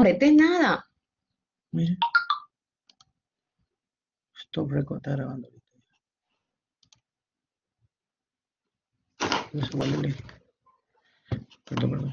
no apretes nada. Mire. Stop record, está grabando ahorita. Eso vale. Perdón, perdón.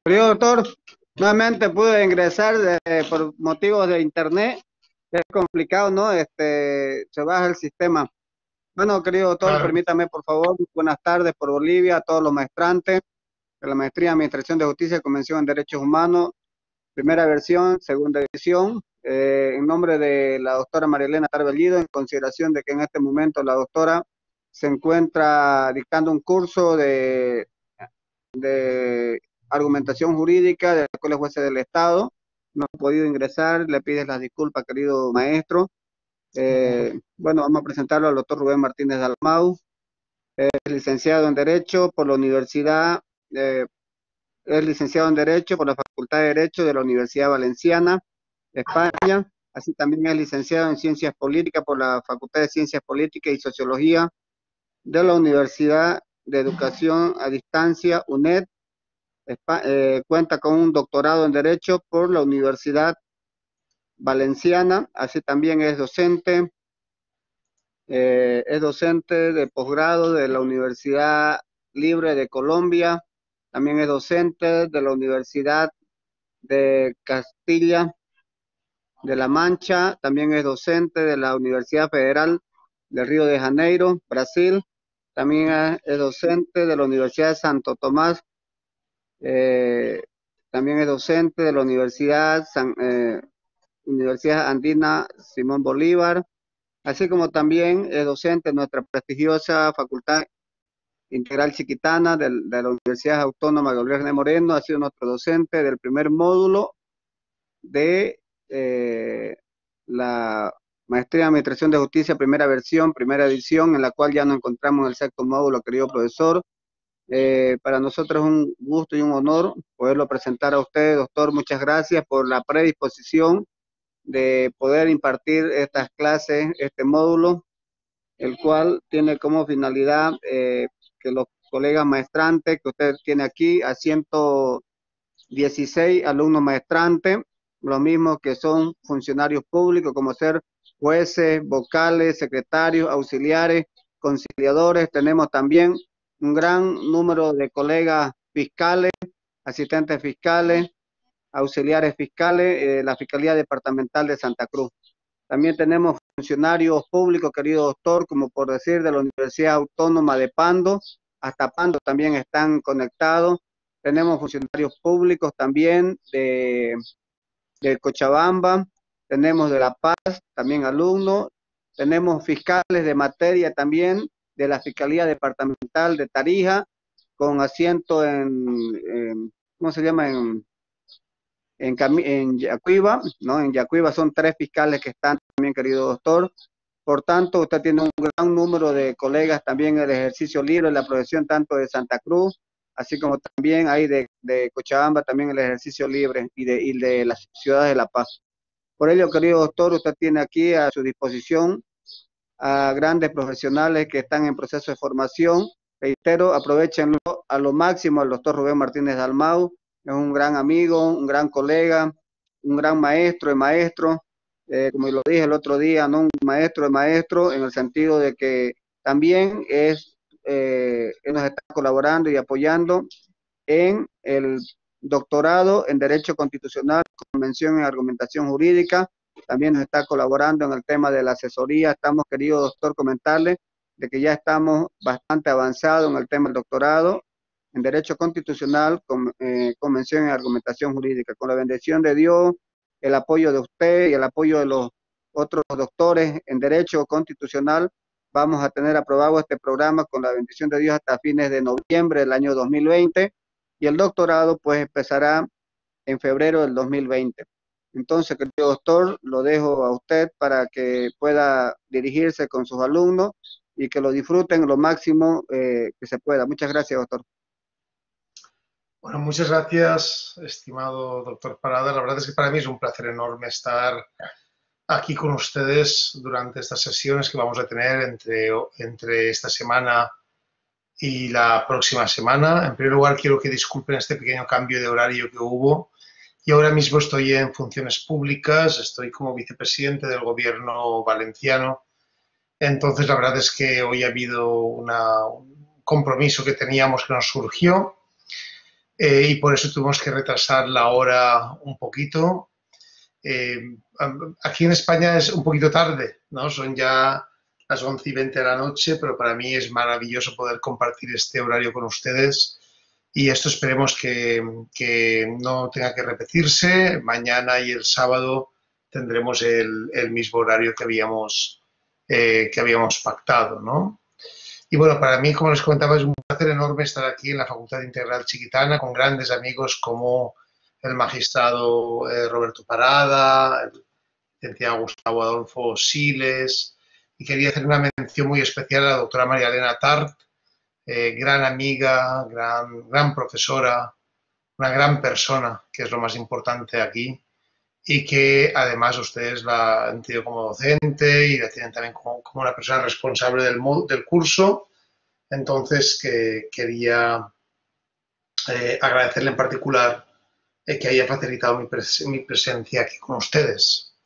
Periodo, doctor, nuevamente pude ingresar por motivos de internet. Es complicado, ¿no? Se baja el sistema. Bueno, querido doctor, claro. Permítame, por favor, buenas tardes por Bolivia, a todos los maestrantes de la Maestría en Administración de Justicia y Convención en Derechos Humanos, primera versión, segunda edición. En nombre de la doctora María Elena Tarbellido, en consideración de que en este momento la doctora se encuentra dictando un curso de argumentación jurídica de la Escuela de Jueces del Estado, no ha podido ingresar, le pides las disculpas, querido maestro. Bueno, vamos a presentarlo al doctor Rubén Martínez Dalmau, es licenciado en Derecho por la Universidad, es licenciado en Derecho por la Facultad de Derecho de la Universidad Valenciana, España, así también es licenciado en Ciencias Políticas por la Facultad de Ciencias Políticas y Sociología de la Universidad de Educación a Distancia, UNED, cuenta con un doctorado en Derecho por la Universidad Valenciana, así también es docente de posgrado de la Universidad Libre de Colombia, también es docente de la Universidad de Castilla de la Mancha, también es docente de la Universidad Federal de Río de Janeiro, Brasil, también es docente de la Universidad de Santo Tomás, también es docente de la Universidad Andina Simón Bolívar, así como también es docente de nuestra prestigiosa Facultad Integral Chiquitana de la Universidad Autónoma Gabriel René Moreno, ha sido nuestro docente del primer módulo de la Maestría en Administración de Justicia, primera versión, primera edición, en la cual ya nos encontramos en el sexto módulo, querido profesor. Para nosotros es un gusto y un honor poderlo presentar a usted, doctor. Muchas gracias por la predisposición de poder impartir estas clases, este módulo, el cual tiene como finalidad que los colegas maestrantes que usted tiene aquí, a 116 alumnos maestrantes, los mismos que son funcionarios públicos, como ser jueces, vocales, secretarios, auxiliares, conciliadores. Tenemos también un gran número de colegas fiscales, asistentes fiscales, auxiliares fiscales, la Fiscalía Departamental de Santa Cruz. También tenemos funcionarios públicos, querido doctor, como por decir, de la Universidad Autónoma de Pando, hasta Pando también están conectados. Tenemos funcionarios públicos también de Cochabamba, tenemos de La Paz, también alumnos, tenemos fiscales de materia también de la Fiscalía Departamental de Tarija, con asiento ¿cómo se llama? En Yacuiba, ¿no? En Yacuiba son 3 fiscales que están también, querido doctor. Por tanto, usted tiene un gran número de colegas también en el ejercicio libre, en la profesión tanto de Santa Cruz, así como también hay de Cochabamba, también el ejercicio libre y de las ciudades de La Paz. Por ello, querido doctor, usted tiene aquí a su disposición a grandes profesionales que están en proceso de formación. Reitero, aprovechenlo a lo máximo al doctor Rubén Martínez Dalmau, es un gran amigo, un gran colega, un gran maestro de maestros, como lo dije el otro día, ¿no? Un maestro de maestros, en el sentido de que también es nos está colaborando y apoyando en el doctorado en Derecho Constitucional, Convención en Argumentación Jurídica. También nos está colaborando en el tema de la asesoría. Estamos, querido doctor, comentarle de que ya estamos bastante avanzados en el tema del doctorado en Derecho Constitucional, Convención en Argumentación Jurídica. Con la bendición de Dios, el apoyo de usted y el apoyo de los otros doctores en Derecho Constitucional, vamos a tener aprobado este programa con la bendición de Dios hasta fines de noviembre del año 2020, y el doctorado pues empezará en febrero del 2020. Entonces, querido doctor, lo dejo a usted para que pueda dirigirse con sus alumnos y que lo disfruten lo máximo que se pueda. Muchas gracias, doctor. Bueno, muchas gracias, estimado doctor Parada. La verdad es que para mí es un placer enorme estar aquí con ustedes durante estas sesiones que vamos a tener entre esta semana y la próxima semana. En primer lugar, quiero que disculpen este pequeño cambio de horario que hubo. Y ahora mismo estoy en funciones públicas, estoy como vicepresidente del gobierno valenciano. Entonces, la verdad es que hoy ha habido un compromiso que teníamos que nos surgió. Y por eso tuvimos que retrasar la hora un poquito. Aquí en España es un poquito tarde, ¿no? Son ya las 11:20 de la noche, pero para mí es maravilloso poder compartir este horario con ustedes, y esto esperemos que no tenga que repetirse. Mañana y el sábado tendremos el mismo horario que habíamos pactado, ¿no? Y bueno, para mí, como les comentaba, es un placer enorme estar aquí en la Facultad Integral Chiquitana con grandes amigos como el magistrado Roberto Parada, el licenciado Gustavo Adolfo Siles, y quería hacer una mención muy especial a la doctora María Elena Tart, gran amiga, gran profesora, una gran persona, que es lo más importante aquí, y que además ustedes la han tenido como docente y la tienen también como una persona responsable del curso. Entonces, quería agradecerle en particular que haya facilitado mi presencia aquí con ustedes.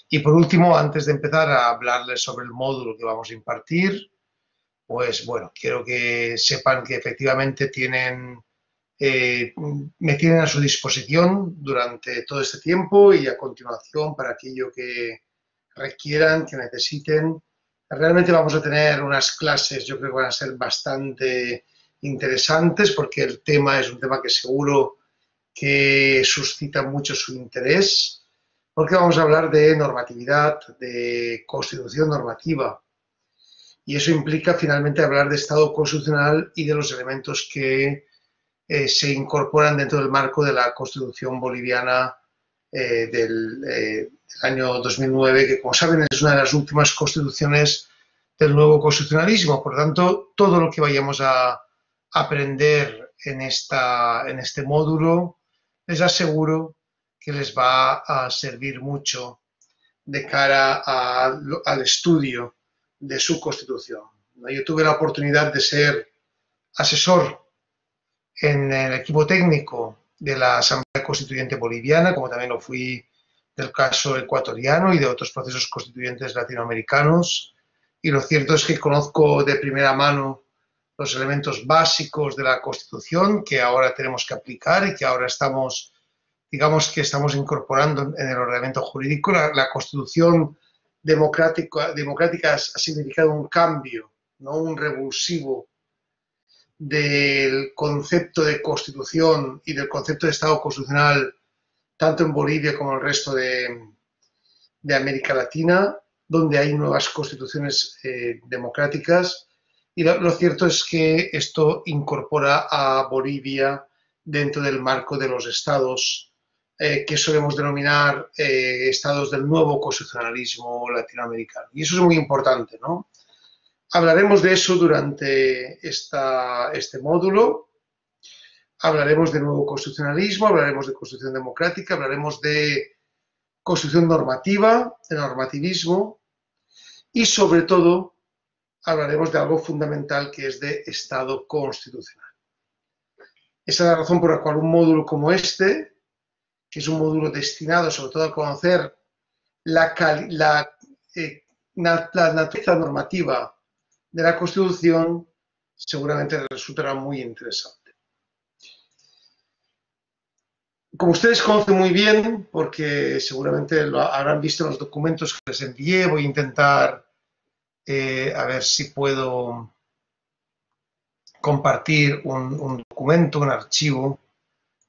Y por último, antes de empezar a hablarles sobre el módulo que vamos a impartir, pues bueno, quiero que sepan que efectivamente me tienen a su disposición durante todo este tiempo y a continuación para aquello que requieran, que necesiten. Realmente vamos a tener unas clases, yo creo que van a ser bastante interesantes, porque el tema es un tema que seguro que suscita mucho su interés, porque vamos a hablar de normatividad, de constitución normativa. Y eso implica finalmente hablar de Estado constitucional y de los elementos que se incorporan dentro del marco de la Constitución boliviana del año 2009, que, como saben, es una de las últimas constituciones del nuevo constitucionalismo. Por lo tanto, todo lo que vayamos a aprender en este módulo, les aseguro que les va a servir mucho de cara al estudio de su Constitución. Yo tuve la oportunidad de ser asesor en el equipo técnico de la Asamblea Constituyente Boliviana, como también lo fui del caso ecuatoriano y de otros procesos constituyentes latinoamericanos. Y lo cierto es que conozco de primera mano los elementos básicos de la Constitución que ahora tenemos que aplicar y que ahora estamos incorporando en el ordenamiento jurídico. La Constitución democrática ha significado un cambio, no un revulsivo, del concepto de Constitución y del concepto de Estado constitucional, tanto en Bolivia como en el resto de América Latina, donde hay nuevas constituciones democráticas. Y lo cierto es que esto incorpora a Bolivia dentro del marco de los estados que solemos denominar estados del nuevo constitucionalismo latinoamericano. Y eso es muy importante, ¿no? Hablaremos de eso durante este módulo. Hablaremos de nuevo constitucionalismo, hablaremos de constitución democrática, hablaremos de constitución normativa, de normativismo, y sobre todo hablaremos de algo fundamental, que es de Estado constitucional. Esa es la razón por la cual un módulo como este, que es un módulo destinado sobre todo a conocer la naturaleza normativa de la Constitución, seguramente les resultará muy interesante. Como ustedes conocen muy bien, porque seguramente lo habrán visto en los documentos que les envié, voy a intentar a ver si puedo compartir un documento, un archivo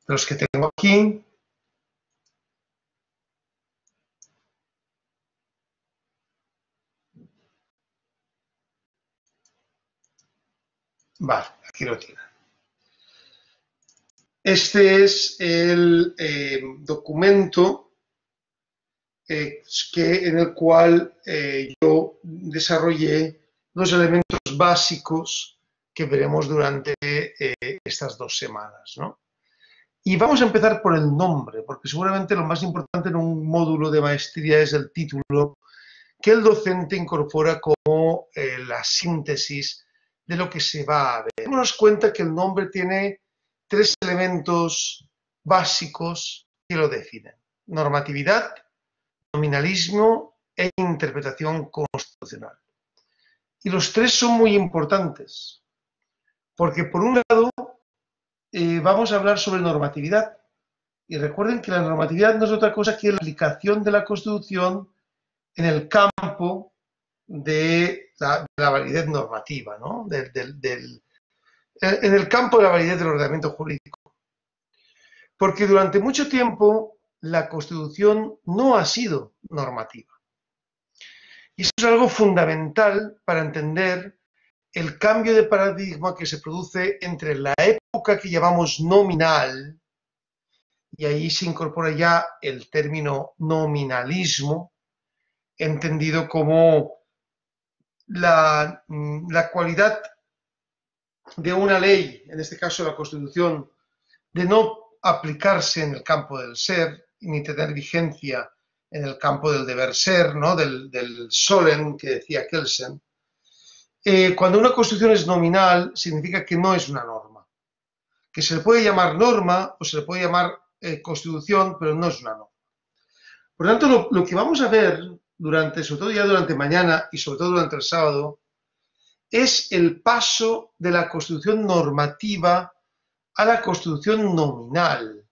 de los que tengo aquí. Vale, aquí lo tienen. Este es el documento en el cual yo desarrollé los elementos básicos que veremos durante estas 2 semanas, ¿no? Y vamos a empezar por el nombre, porque seguramente lo más importante en un módulo de maestría es el título que el docente incorpora como la síntesis de lo que se va a ver. Démonos cuenta que el nombre tiene 3 elementos básicos que lo definen: normatividad, nominalismo e interpretación constitucional. Y los 3 son muy importantes, porque por un lado vamos a hablar sobre normatividad. Y recuerden que la normatividad no es otra cosa que la aplicación de la Constitución en el campo de la validez normativa, ¿no? En el campo de la validez del ordenamiento jurídico. Porque durante mucho tiempo la Constitución no ha sido normativa. Y eso es algo fundamental para entender el cambio de paradigma que se produce entre la época que llamamos nominal, y ahí se incorpora ya el término nominalismo, entendido como la cualidad de una ley, en este caso la Constitución, de no aplicarse en el campo del ser, ni tener vigencia en el campo del deber ser, ¿no? del solem que decía Kelsen. Cuando una Constitución es nominal, significa que no es una norma. Que se le puede llamar norma o se le puede llamar Constitución, pero no es una norma. Por lo tanto, lo que vamos a ver sobre todo ya durante mañana y sobre todo durante el sábado, es el paso de la Constitución normativa a la Constitución nominal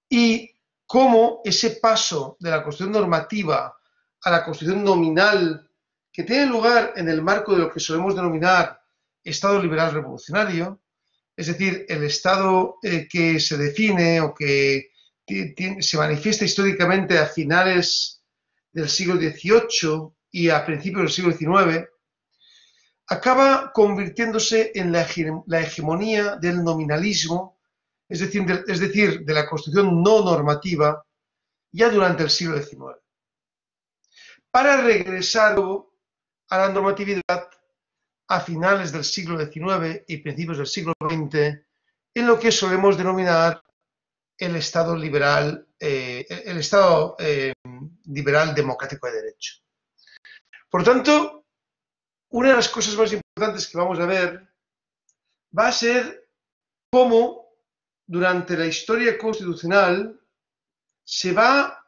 y cómo ese paso de la Constitución normativa a la Constitución nominal, que tiene lugar en el marco de lo que solemos denominar Estado liberal revolucionario, es decir, el Estado que se define o que se manifiesta históricamente a finales del siglo XVIII y a principios del siglo XIX, acaba convirtiéndose en la hegemonía del nominalismo, es decir, de la Constitución no normativa, ya durante el siglo XIX, para regresar a la normatividad a finales del siglo XIX y principios del siglo XX, en lo que solemos denominar el Estado liberal, liberal democrático de derecho. Por tanto, una de las cosas más importantes que vamos a ver va a ser cómo durante la historia constitucional se va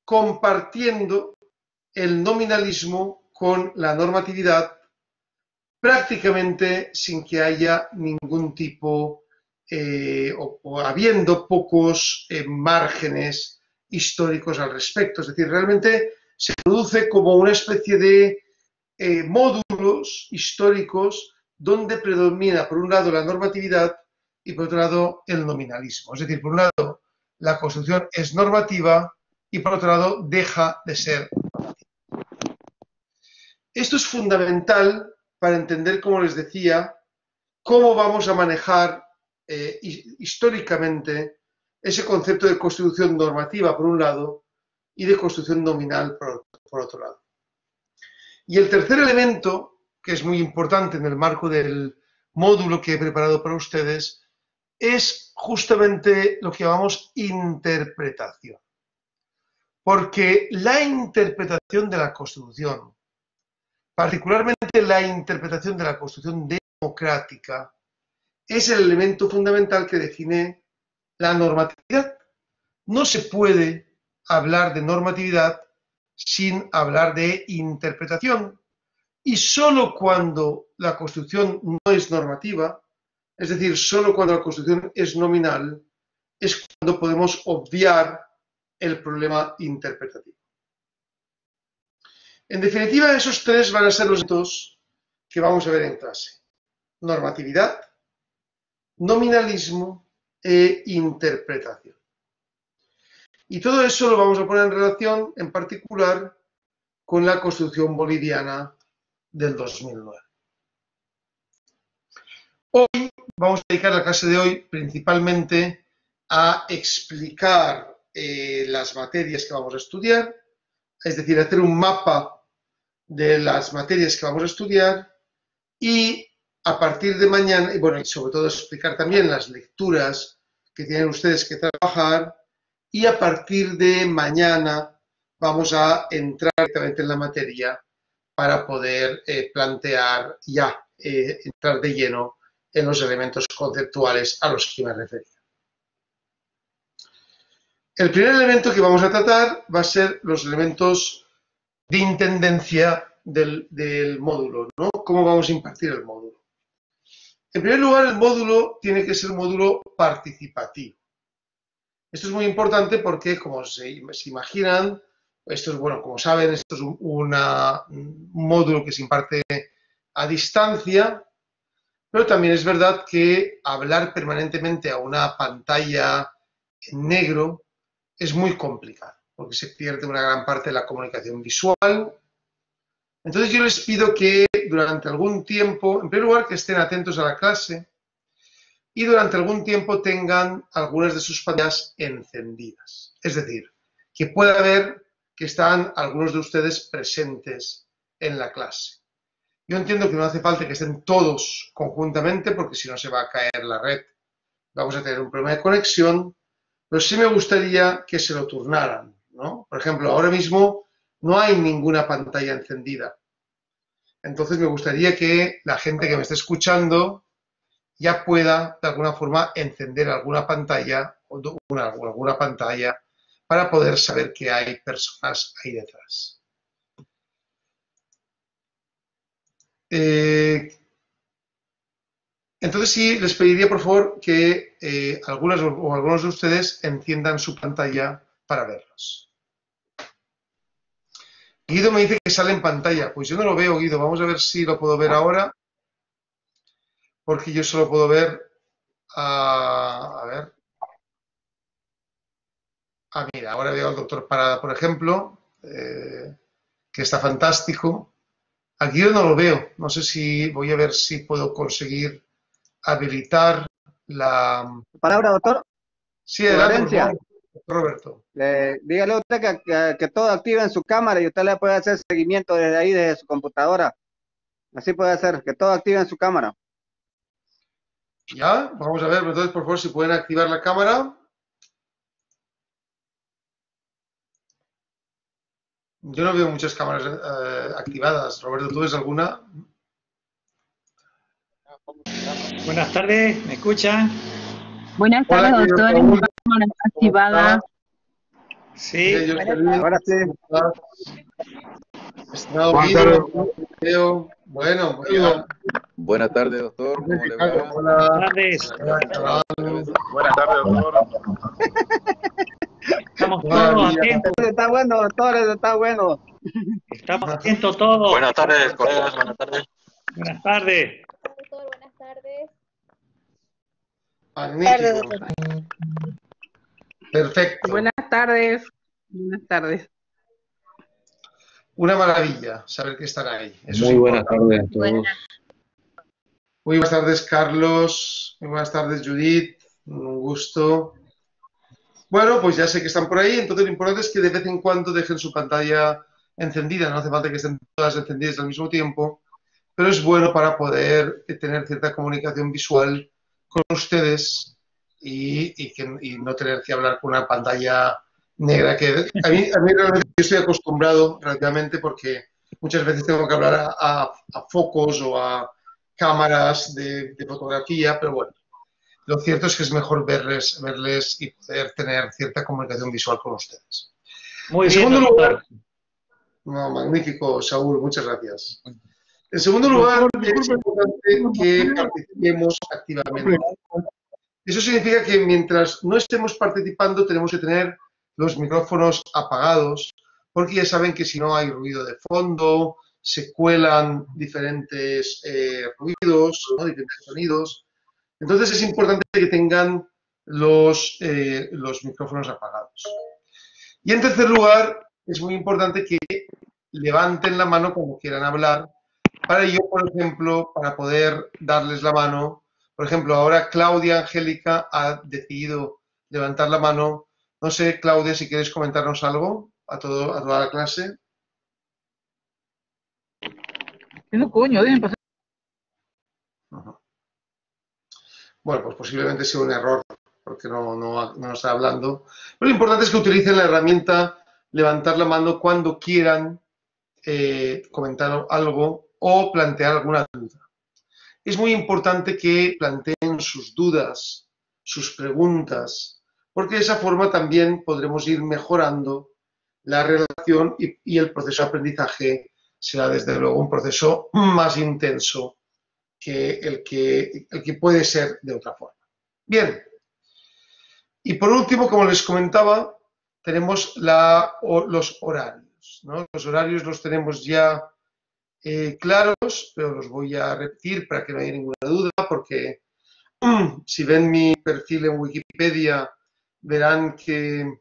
compartiendo el nominalismo con la normatividad prácticamente sin que haya ningún tipo o habiendo pocos márgenes históricos al respecto. Es decir, realmente se produce como una especie de módulos históricos donde predomina por un lado la normatividad y por otro lado el nominalismo. Es decir, por un lado la Constitución es normativa y por otro lado deja de ser normativa. Esto es fundamental para entender, como les decía, cómo vamos a manejar históricamente ese concepto de Constitución normativa por un lado y de Constitución nominal por otro lado. Y el tercer elemento, que es muy importante en el marco del módulo que he preparado para ustedes, es justamente lo que llamamos interpretación. Porque la interpretación de la Constitución, particularmente la interpretación de la Constitución democrática, es el elemento fundamental que define la normatividad. No se puede hablar de normatividad sin hablar de interpretación, y solo cuando la construcción no es normativa, es decir, solo cuando la construcción es nominal, es cuando podemos obviar el problema interpretativo. En definitiva, esos tres van a ser los elementos que vamos a ver en clase: normatividad, nominalismo e interpretación. Y todo eso lo vamos a poner en relación, en particular, con la Constitución boliviana del 2009. Hoy vamos a dedicar la clase de hoy principalmente a explicar las materias que vamos a estudiar, es decir, hacer un mapa de las materias que vamos a estudiar y a partir de mañana, y bueno, y sobre todo explicar también las lecturas que tienen ustedes que trabajar, y a partir de mañana vamos a entrar directamente en la materia para poder plantear ya, entrar de lleno en los elementos conceptuales a los que me refería. El primer elemento que vamos a tratar va a ser los elementos de intendencia del módulo, ¿no? ¿Cómo vamos a impartir el módulo? En primer lugar, el módulo tiene que ser un módulo participativo. Esto es muy importante porque, como se imaginan, esto es, bueno, como saben, esto es un módulo que se imparte a distancia, pero también es verdad que hablar permanentemente a una pantalla en negro es muy complicado, porque se pierde una gran parte de la comunicación visual. Entonces yo les pido que durante algún tiempo, en primer lugar, que estén atentos a la clase y durante algún tiempo tengan algunas de sus pantallas encendidas. Es decir, que pueda ver que están algunos de ustedes presentes en la clase. Yo entiendo que no hace falta que estén todos conjuntamente, porque si no se va a caer la red, vamos a tener un problema de conexión, pero sí me gustaría que se lo turnaran, ¿no? Por ejemplo, ahora mismo no hay ninguna pantalla encendida. Entonces me gustaría que la gente que me esté escuchando ya pueda, de alguna forma, encender alguna pantalla o alguna pantalla para poder saber que hay personas ahí detrás. Entonces sí, les pediría por favor que algunos de ustedes enciendan su pantalla para verlos. Guido me dice que sale en pantalla. Pues yo no lo veo, Guido. Vamos a ver si lo puedo ver ahora. Porque yo solo puedo ver... a ver. Mira, ahora veo al doctor Parada, por ejemplo, que está fantástico. A Guido no lo veo. No sé si voy a ver si puedo conseguir habilitar la... Palabra, doctor. Sí, adelante, Roberto. Dígale a usted que todo active en su cámara y usted le puede hacer seguimiento desde ahí, desde su computadora. Así puede hacer, que todo active en su cámara. Ya, vamos a ver, entonces, por favor, si pueden activar la cámara. Yo no veo muchas cámaras activadas. Roberto, ¿tú ves alguna? Buenas tardes, ¿me escuchan? Buenas tardes, Hola, doctor. Guido, Cámara activada. Sí. Ahora sí. Estimado Guido, veo. Bueno, muy bien. Buenas tardes, doctor. ¿Cómo le va? Hola. Buenas tardes. Buenas tardes, doctor. Estamos todos atentos. Está bueno, doctor, está bueno. Estamos atentos todos. Buenas tardes, colegas. Buenas tardes. Buenas tardes. Doctor, buenas tardes. Magnífico. Perfecto. Buenas tardes. Buenas tardes. Una maravilla saber que están ahí. Eso Muy es buenas importante. tardes a todos. Muy buenas tardes, Carlos. Muy buenas tardes, Judith. Un gusto. Bueno, pues ya sé que están por ahí, entonces lo importante es que de vez en cuando dejen su pantalla encendida. No hace falta que estén todas encendidas al mismo tiempo, pero es bueno para poder tener cierta comunicación visual con ustedes y no tener que hablar con una pantalla negra. Que a mí realmente yo estoy acostumbrado relativamente porque muchas veces tengo que hablar a focos o a cámaras de fotografía, pero bueno. Lo cierto es que es mejor verles y poder tener cierta comunicación visual con ustedes. Muy En bien, segundo doctor. lugar, no, magnífico, Saúl, muchas gracias. En segundo lugar, es importante que participemos activamente. Eso significa que mientras no estemos participando tenemos que tener los micrófonos apagados, porque ya saben que si no hay ruido de fondo, se cuelan diferentes ruidos, ¿no? Diferentes sonidos. Entonces es importante que tengan los micrófonos apagados. Y en tercer lugar, es muy importante que levanten la mano cuando quieran hablar, para yo, por ejemplo, para poder darles la mano. Por ejemplo, ahora Claudia Angélica ha decidido levantar la mano. No sé, Claudia, si quieres comentarnos algo a toda la clase. No, coño, dejen pasar. Bueno, pues posiblemente sea un error, porque no está hablando. Pero lo importante es que utilicen la herramienta levantar la mano cuando quieran comentar algo o plantear alguna duda. Es muy importante que planteen sus dudas, sus preguntas, porque de esa forma también podremos ir mejorando la relación y el proceso de aprendizaje será desde luego un proceso más intenso que el que puede ser de otra forma. Bien, y por último, como les comentaba, tenemos los horarios, ¿no? Los horarios los tenemos ya claros, pero los voy a repetir para que no haya ninguna duda, porque si ven mi perfil en Wikipedia verán que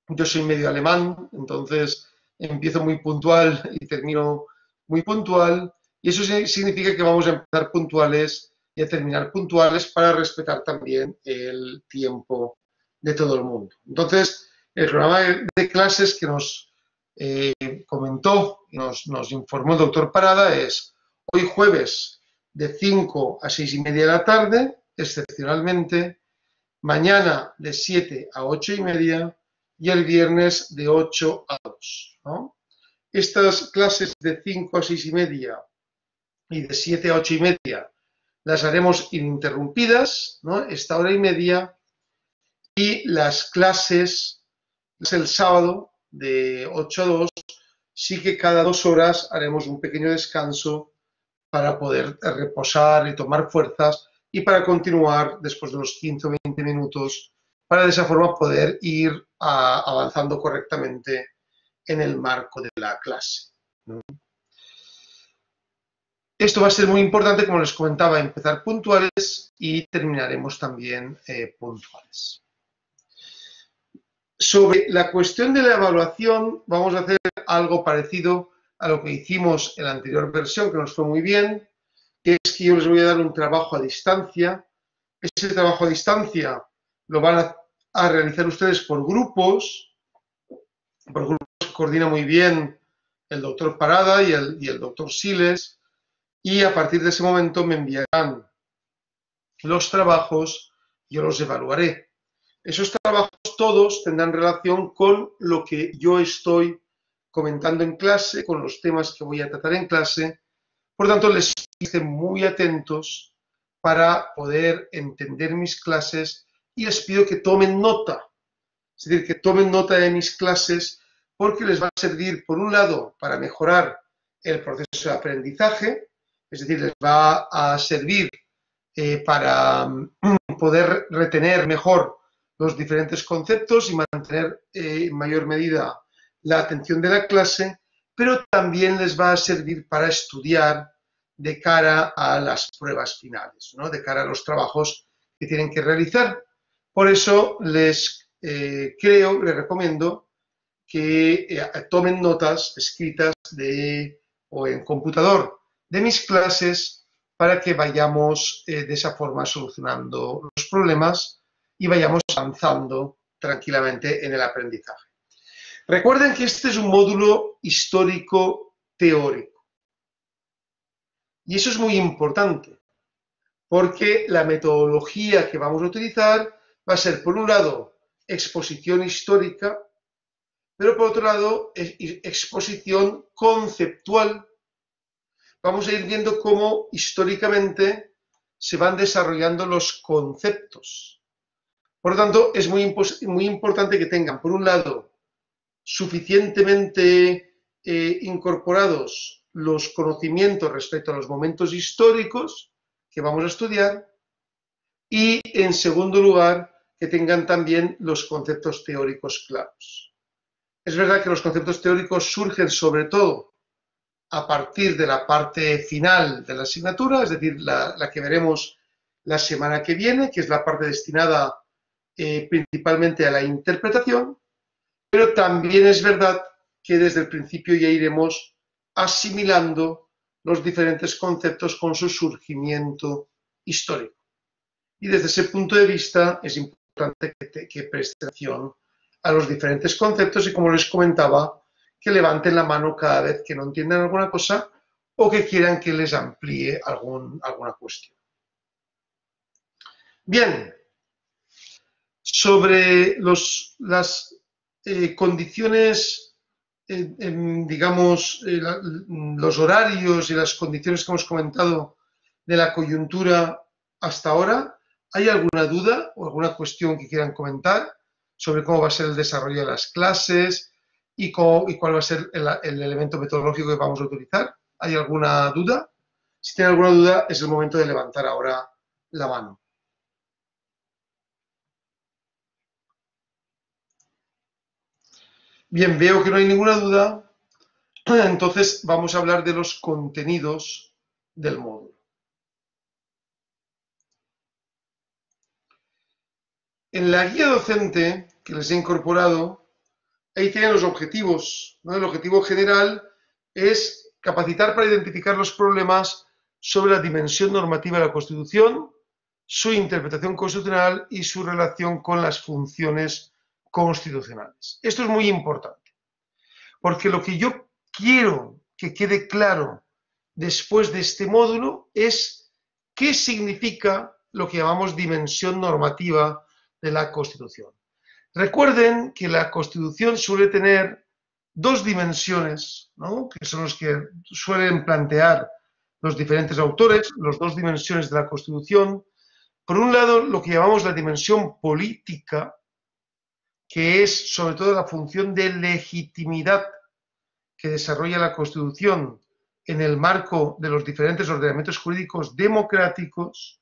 yo soy medio alemán, entonces empiezo muy puntual y termino muy puntual, y eso significa que vamos a empezar puntuales y a terminar puntuales para respetar también el tiempo de todo el mundo. Entonces, el programa de clases que nos comentó y nos informó el doctor Parada es hoy jueves de 5 a 6 y media de la tarde, excepcionalmente, mañana de 7 a 8 y media y el viernes de 8 a 2, ¿no? Estas clases de 5 a 6 y media y de 7 a 8 y media las haremos ininterrumpidas, ¿no? Esta hora y media, y las clases el sábado de 8 a 2 sí que cada 2 horas haremos un pequeño descanso para poder reposar y tomar fuerzas y para continuar después de los 15 o 20 minutos para de esa forma poder ir avanzando correctamente en el marco de la clase. Esto va a ser muy importante, como les comentaba, empezar puntuales y terminaremos también puntuales. Sobre la cuestión de la evaluación, vamos a hacer algo parecido a lo que hicimos en la anterior versión, que nos fue muy bien, que es que yo les voy a dar un trabajo a distancia. Ese trabajo a distancia lo van a realizar ustedes por grupos que coordina muy bien el doctor Parada y el doctor Siles, y a partir de ese momento me enviarán los trabajos, yo los evaluaré. Esos trabajos todos tendrán relación con lo que yo estoy comentando en clase, con los temas que voy a tratar en clase. Por tanto, les estén muy atentos para poder entender mis clases y les pido que tomen nota. Es decir, que tomen nota de mis clases porque les va a servir, por un lado, para mejorar el proceso de aprendizaje, es decir, les va a servir para poder retener mejor los diferentes conceptos y mantener en mayor medida la atención de la clase, pero también les va a servir para estudiar de cara a las pruebas finales, ¿no? De cara a los trabajos que tienen que realizar. Por eso les recomiendo que tomen notas escritas o en computador de mis clases para que vayamos de esa forma solucionando los problemas y vayamos avanzando tranquilamente en el aprendizaje. Recuerden que este es un módulo histórico teórico. Y eso es muy importante, porque la metodología que vamos a utilizar va a ser, por un lado, exposición histórica, pero por otro lado, exposición conceptual. Vamos a ir viendo cómo históricamente se van desarrollando los conceptos. Por lo tanto, es muy importante que tengan, por un lado, suficientemente incorporados los conocimientos respecto a los momentos históricos que vamos a estudiar y, en segundo lugar, que tengan también los conceptos teóricos claros. Es verdad que los conceptos teóricos surgen sobre todo a partir de la parte final de la asignatura, es decir, la que veremos la semana que viene, que es la parte destinada principalmente a la interpretación, pero también es verdad que desde el principio ya iremos asimilando los diferentes conceptos con su surgimiento histórico. Y desde ese punto de vista es importante que presten atención a los diferentes conceptos y, como les comentaba, que levanten la mano cada vez que no entiendan alguna cosa o que quieran que les amplíe alguna cuestión. Bien, sobre las condiciones, digamos, los horarios y las condiciones que hemos comentado de la coyuntura hasta ahora, ¿hay alguna duda o alguna cuestión que quieran comentar sobre cómo va a ser el desarrollo de las clases y cuál va a ser el elemento metodológico que vamos a utilizar? ¿Hay alguna duda? Si tienen alguna duda, es el momento de levantar ahora la mano. Bien, veo que no hay ninguna duda. Entonces vamos a hablar de los contenidos del módulo. En la guía docente que les he incorporado, ahí tienen los objetivos, ¿no? El objetivo general es capacitar para identificar los problemas sobre la dimensión normativa de la Constitución, su interpretación constitucional y su relación con las funciones constitucionales. Esto es muy importante, porque lo que yo quiero que quede claro después de este módulo es qué significa lo que llamamos dimensión normativa de la Constitución. Recuerden que la Constitución suele tener dos dimensiones, ¿no?, que son los que suelen plantear los diferentes autores, las dos dimensiones de la Constitución. Por un lado, lo que llamamos la dimensión política, que es sobre todo la función de legitimidad que desarrolla la Constitución en el marco de los diferentes ordenamientos jurídicos democráticos.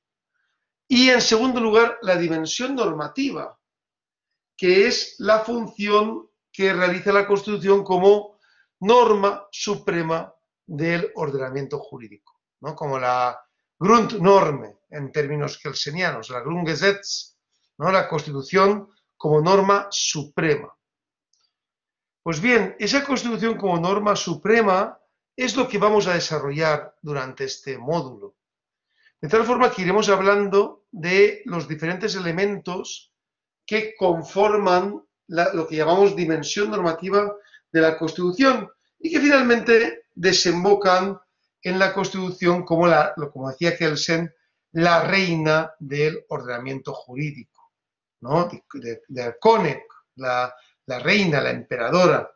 Y, en segundo lugar, la dimensión normativa, que es la función que realiza la Constitución como norma suprema del ordenamiento jurídico, ¿no?, como la Grundnorme en términos kelsenianos, la Grundgesetz, ¿no?, la Constitución como norma suprema. Pues bien, esa Constitución como norma suprema es lo que vamos a desarrollar durante este módulo. De tal forma que iremos hablando de los diferentes elementos que conforman lo que llamamos dimensión normativa de la Constitución y que finalmente desembocan en la Constitución como decía Kelsen, la reina del ordenamiento jurídico, ¿no?, de König, la reina, la emperadora.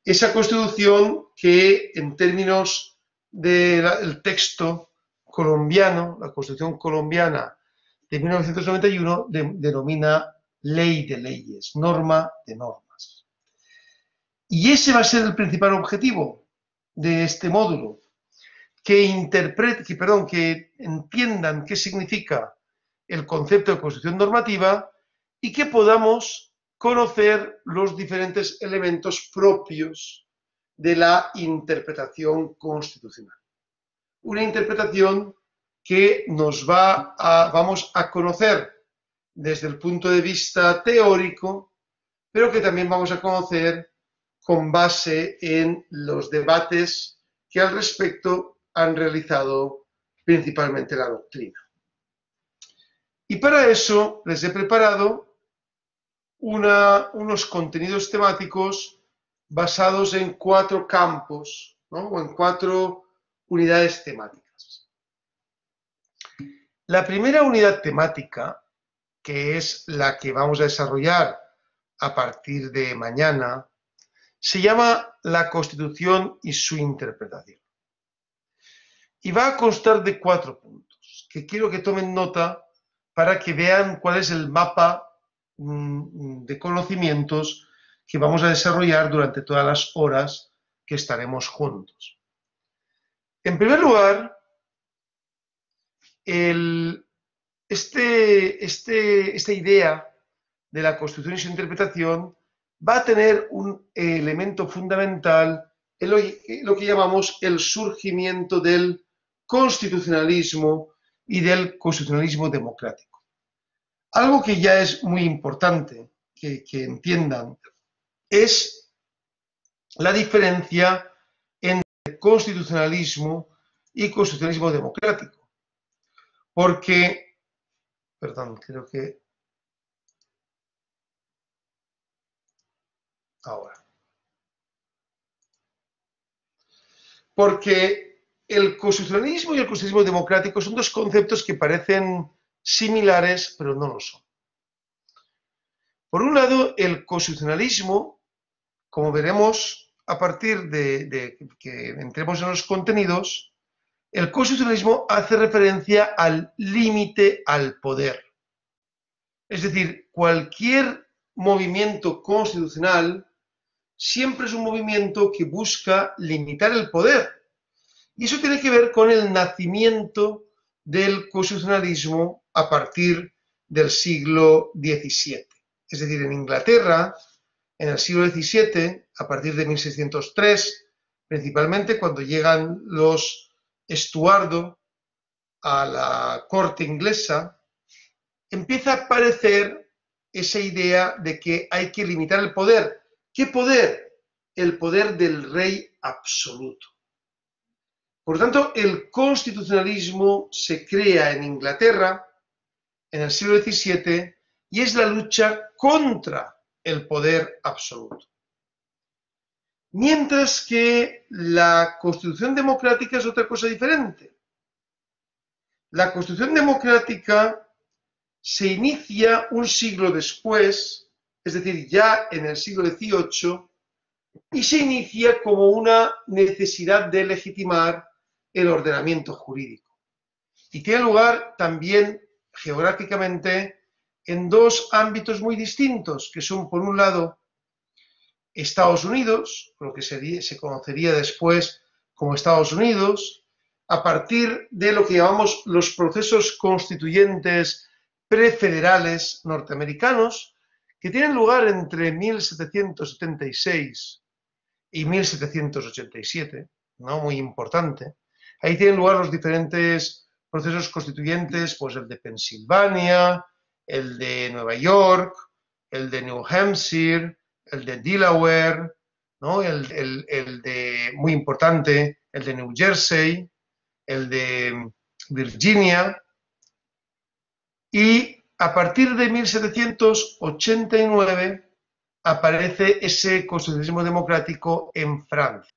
Esa Constitución que, en términos del texto colombiano, la Constitución colombiana de 1991, denomina ley de leyes, norma de normas. Y ese va a ser el principal objetivo de este módulo, que entiendan qué significa el concepto de Constitución normativa y que podamos conocer los diferentes elementos propios de la interpretación constitucional. Una interpretación que vamos a conocer desde el punto de vista teórico, pero que también vamos a conocer con base en los debates que al respecto han realizado principalmente la doctrina. Y para eso les he preparado unos contenidos temáticos basados en 4 campos, ¿no?, o en 4 unidades temáticas. La primera unidad temática, que es la que vamos a desarrollar a partir de mañana, se llama la Constitución y su interpretación. Y va a constar de 4 puntos, que quiero que tomen nota para que vean cuál es el mapa de conocimientos que vamos a desarrollar durante todas las horas que estaremos juntos. En primer lugar, esta idea de la Constitución y su interpretación va a tener un elemento fundamental en lo que llamamos el surgimiento del constitucionalismo y del constitucionalismo democrático. Algo que ya es muy importante que entiendan es la diferencia entre constitucionalismo y constitucionalismo democrático. Porque, perdón, creo que ahora. Porque el constitucionalismo y el constitucionalismo democrático son dos conceptos que parecen similares, pero no lo son. Por un lado, el constitucionalismo, como veremos a partir de que entremos en los contenidos, el constitucionalismo hace referencia al límite al poder. Es decir, cualquier movimiento constitucional siempre es un movimiento que busca limitar el poder. Y eso tiene que ver con el nacimiento del constitucionalismo a partir del siglo XVII. Es decir, en Inglaterra, en el siglo XVII, a partir de 1603, principalmente cuando llegan los Estuardo a la corte inglesa, empieza a aparecer esa idea de que hay que limitar el poder. ¿Qué poder? El poder del rey absoluto. Por lo tanto, el constitucionalismo se crea en Inglaterra en el siglo XVII y es la lucha contra el poder absoluto. Mientras que la Constitución democrática es otra cosa diferente. La Constitución democrática se inicia un siglo después, es decir, ya en el siglo XVIII, y se inicia como una necesidad de legitimar el ordenamiento jurídico. Y tiene lugar también geográficamente en dos ámbitos muy distintos, que son, por un lado, Estados Unidos, lo que se conocería después como Estados Unidos, a partir de lo que llamamos los procesos constituyentes prefederales norteamericanos, que tienen lugar entre 1776 y 1787, ¿no? Muy importante. Ahí tienen lugar los diferentes procesos constituyentes, pues el de Pensilvania, el de Nueva York, el de New Hampshire, el de Delaware, ¿no? el de, muy importante, el de New Jersey, el de Virginia, y a partir de 1789 aparece ese constitucionalismo democrático en Francia.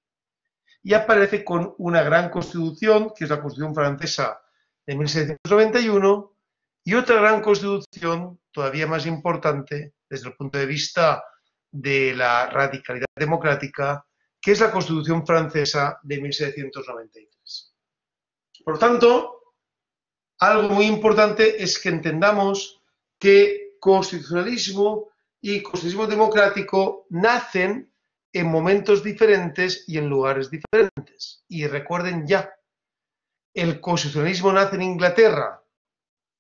Y aparece con una gran constitución, que es la Constitución francesa de 1791, y otra gran constitución, todavía más importante desde el punto de vista de la radicalidad democrática, que es la Constitución francesa de 1793. Por lo tanto, algo muy importante es que entendamos que constitucionalismo y constitucionalismo democrático nacen en momentos diferentes y en lugares diferentes. Y recuerden ya, el constitucionalismo nace en Inglaterra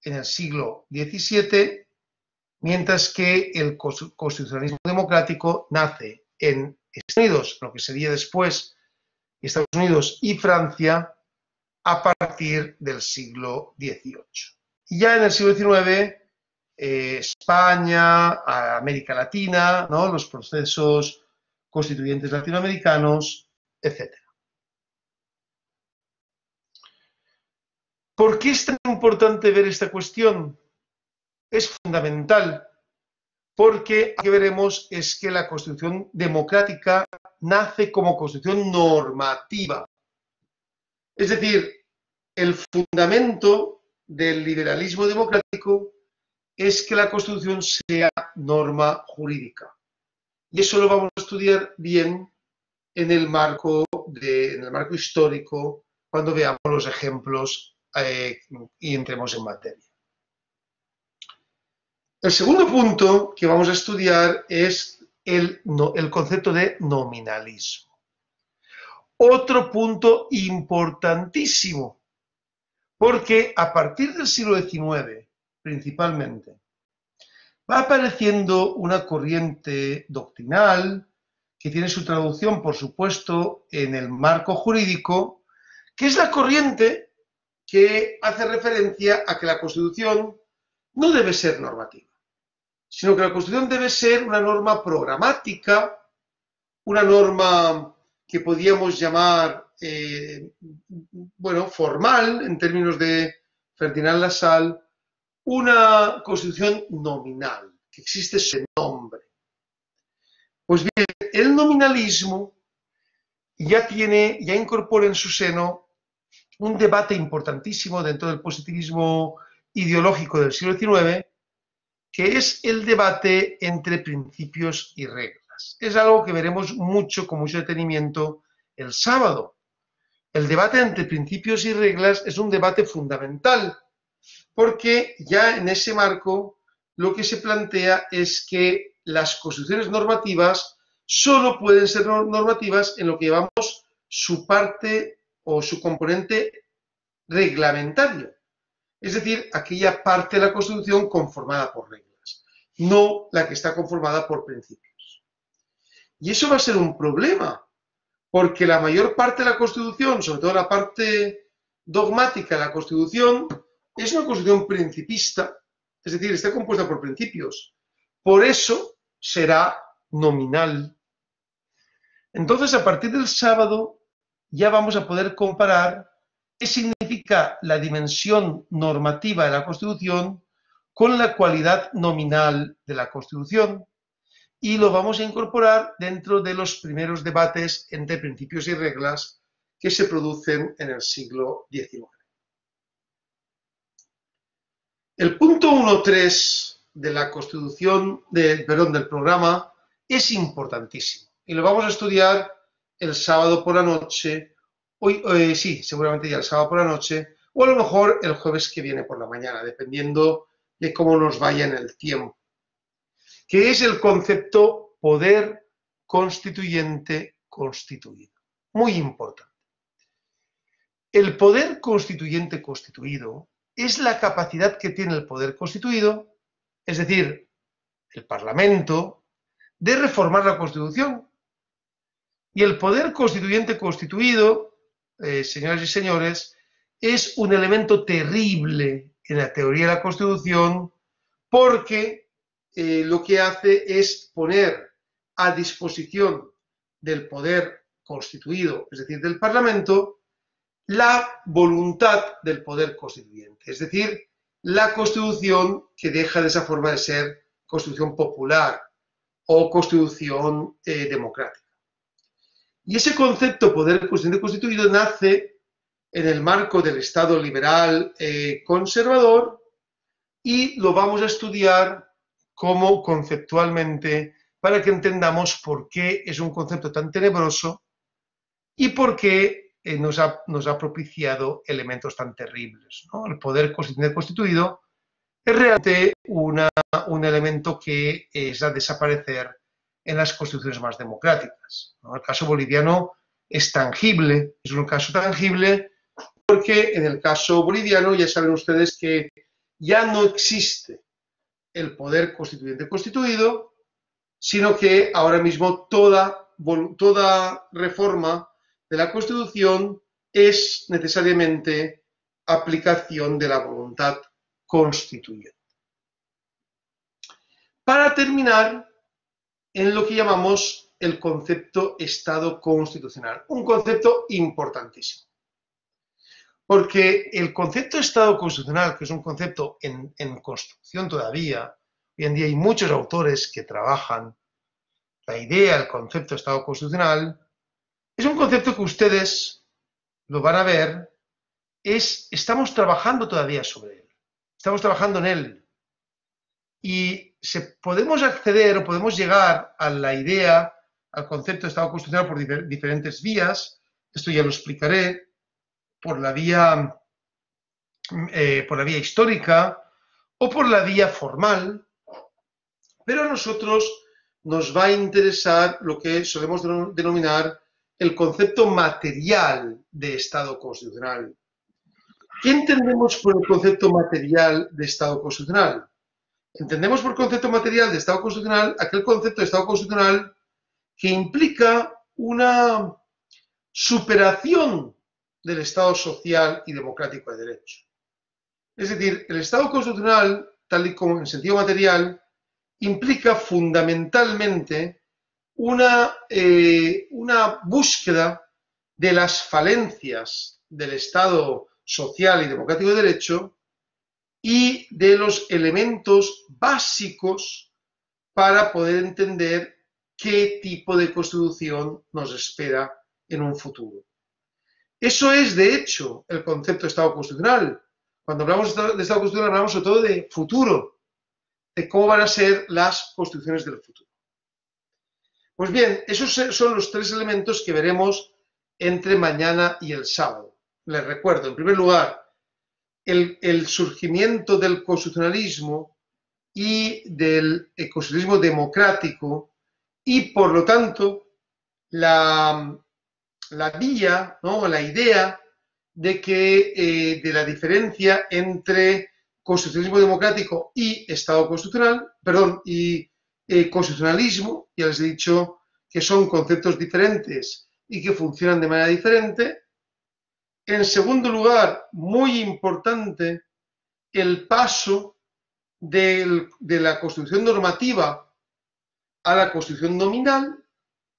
en el siglo XVII, mientras que el constitucionalismo democrático nace en Estados Unidos, lo que sería después Estados Unidos y Francia, a partir del siglo XVIII. Y ya en el siglo XIX, España, América Latina, ¿no? Los procesos constituyentes latinoamericanos, etc. ¿Por qué es tan importante ver esta cuestión? Es fundamental, porque lo que veremos es que la Constitución democrática nace como Constitución normativa. Es decir, el fundamento del liberalismo democrático es que la Constitución sea norma jurídica. Y eso lo vamos a estudiar bien en el marco histórico, cuando veamos los ejemplos y entremos en materia. El segundo punto que vamos a estudiar es el concepto de nominalismo. otro punto importantísimo, porque a partir del siglo XIX, principalmente, va apareciendo una corriente doctrinal que tiene su traducción, por supuesto, en el marco jurídico, que es la corriente que hace referencia a que la Constitución no debe ser normativa, sino que la Constitución debe ser una norma programática, una norma que podríamos llamar, formal, en términos de Ferdinand Lassalle, una Constitución nominal, que existe su nombre. Pues bien, el nominalismo ya incorpora en su seno un debate importantísimo dentro del positivismo ideológico del siglo XIX, que es el debate entre principios y reglas. Es algo que veremos con mucho detenimiento el sábado. El debate entre principios y reglas es un debate fundamental, porque ya en ese marco lo que se plantea es que las constituciones normativas solo pueden ser normativas en lo que llamamos su parte o su componente reglamentario, es decir, aquella parte de la Constitución conformada por reglas, no la que está conformada por principios. Y eso va a ser un problema, porque la mayor parte de la Constitución, sobre todo la parte dogmática de la Constitución, es una Constitución principista, es decir, está compuesta por principios. Por eso será nominal. Entonces, a partir del sábado, ya vamos a poder comparar qué significa la dimensión normativa de la Constitución con la cualidad nominal de la Constitución, y lo vamos a incorporar dentro de los primeros debates entre principios y reglas que se producen en el siglo XIX. El punto 1.3 de la Constitución, del programa, es importantísimo y lo vamos a estudiar el sábado por la noche, seguramente ya el sábado por la noche, o a lo mejor el jueves que viene por la mañana, dependiendo de cómo nos vaya en el tiempo, que es el concepto poder constituyente constituido. Muy importante. El poder constituyente constituido es la capacidad que tiene el poder constituido, es decir, el Parlamento, de reformar la Constitución. Y el poder constituyente constituido, señoras y señores, es un elemento terrible en la teoría de la Constitución, porque lo que hace es poner a disposición del poder constituido, es decir, del Parlamento, la voluntad del poder constituyente, es decir, la Constitución que deja de esa forma de ser Constitución popular o Constitución democrática. Y ese concepto poder constituyente constituido nace en el marco del Estado liberal conservador, y lo vamos a estudiar como conceptualmente para que entendamos por qué es un concepto tan tenebroso y por qué nos ha propiciado elementos tan terribles, ¿no? El poder constituyente constituido es realmente un elemento que es a desaparecer en las constituciones más democráticas, ¿no? El caso boliviano es tangible, es un caso tangible porque en el caso boliviano ya saben ustedes que ya no existe el poder constituyente constituido, sino que ahora mismo toda reforma de la Constitución es necesariamente aplicación de la voluntad constituyente. Para terminar, en lo que llamamos el concepto Estado constitucional, un concepto importantísimo. Porque el concepto de Estado constitucional, que es un concepto en construcción todavía, hoy en día hay muchos autores que trabajan la idea del concepto de Estado constitucional, es un concepto que ustedes lo van a ver, estamos trabajando todavía sobre él, estamos trabajando en él. Y podemos acceder o podemos llegar a la idea, al concepto de Estado constitucional por diferentes vías, esto ya lo explicaré, por la vía histórica o por la vía formal, pero a nosotros nos va a interesar lo que solemos denominar el concepto material de Estado constitucional. ¿Qué entendemos por el concepto material de Estado constitucional? Entendemos por concepto material de Estado constitucional aquel concepto de Estado constitucional que implica una superación del Estado social y democrático de derecho. Es decir, el Estado constitucional, tal y como en sentido material, implica fundamentalmente una búsqueda de las falencias del Estado social y democrático de derecho y de los elementos básicos para poder entender qué tipo de constitución nos espera en un futuro. Eso es, de hecho, el concepto de Estado constitucional. Cuando hablamos de Estado constitucional hablamos sobre todo de futuro, de cómo van a ser las constituciones del futuro. Pues bien, esos son los tres elementos que veremos entre mañana y el sábado. Les recuerdo, en primer lugar, el surgimiento del constitucionalismo y del constitucionalismo democrático y, por lo tanto, la vía, ¿no?, la idea de que de la diferencia entre constitucionalismo democrático y Estado constitucional, perdón, y constitucionalismo, ya les he dicho que son conceptos diferentes y que funcionan de manera diferente. En segundo lugar, muy importante, el paso de la Constitución normativa a la Constitución nominal,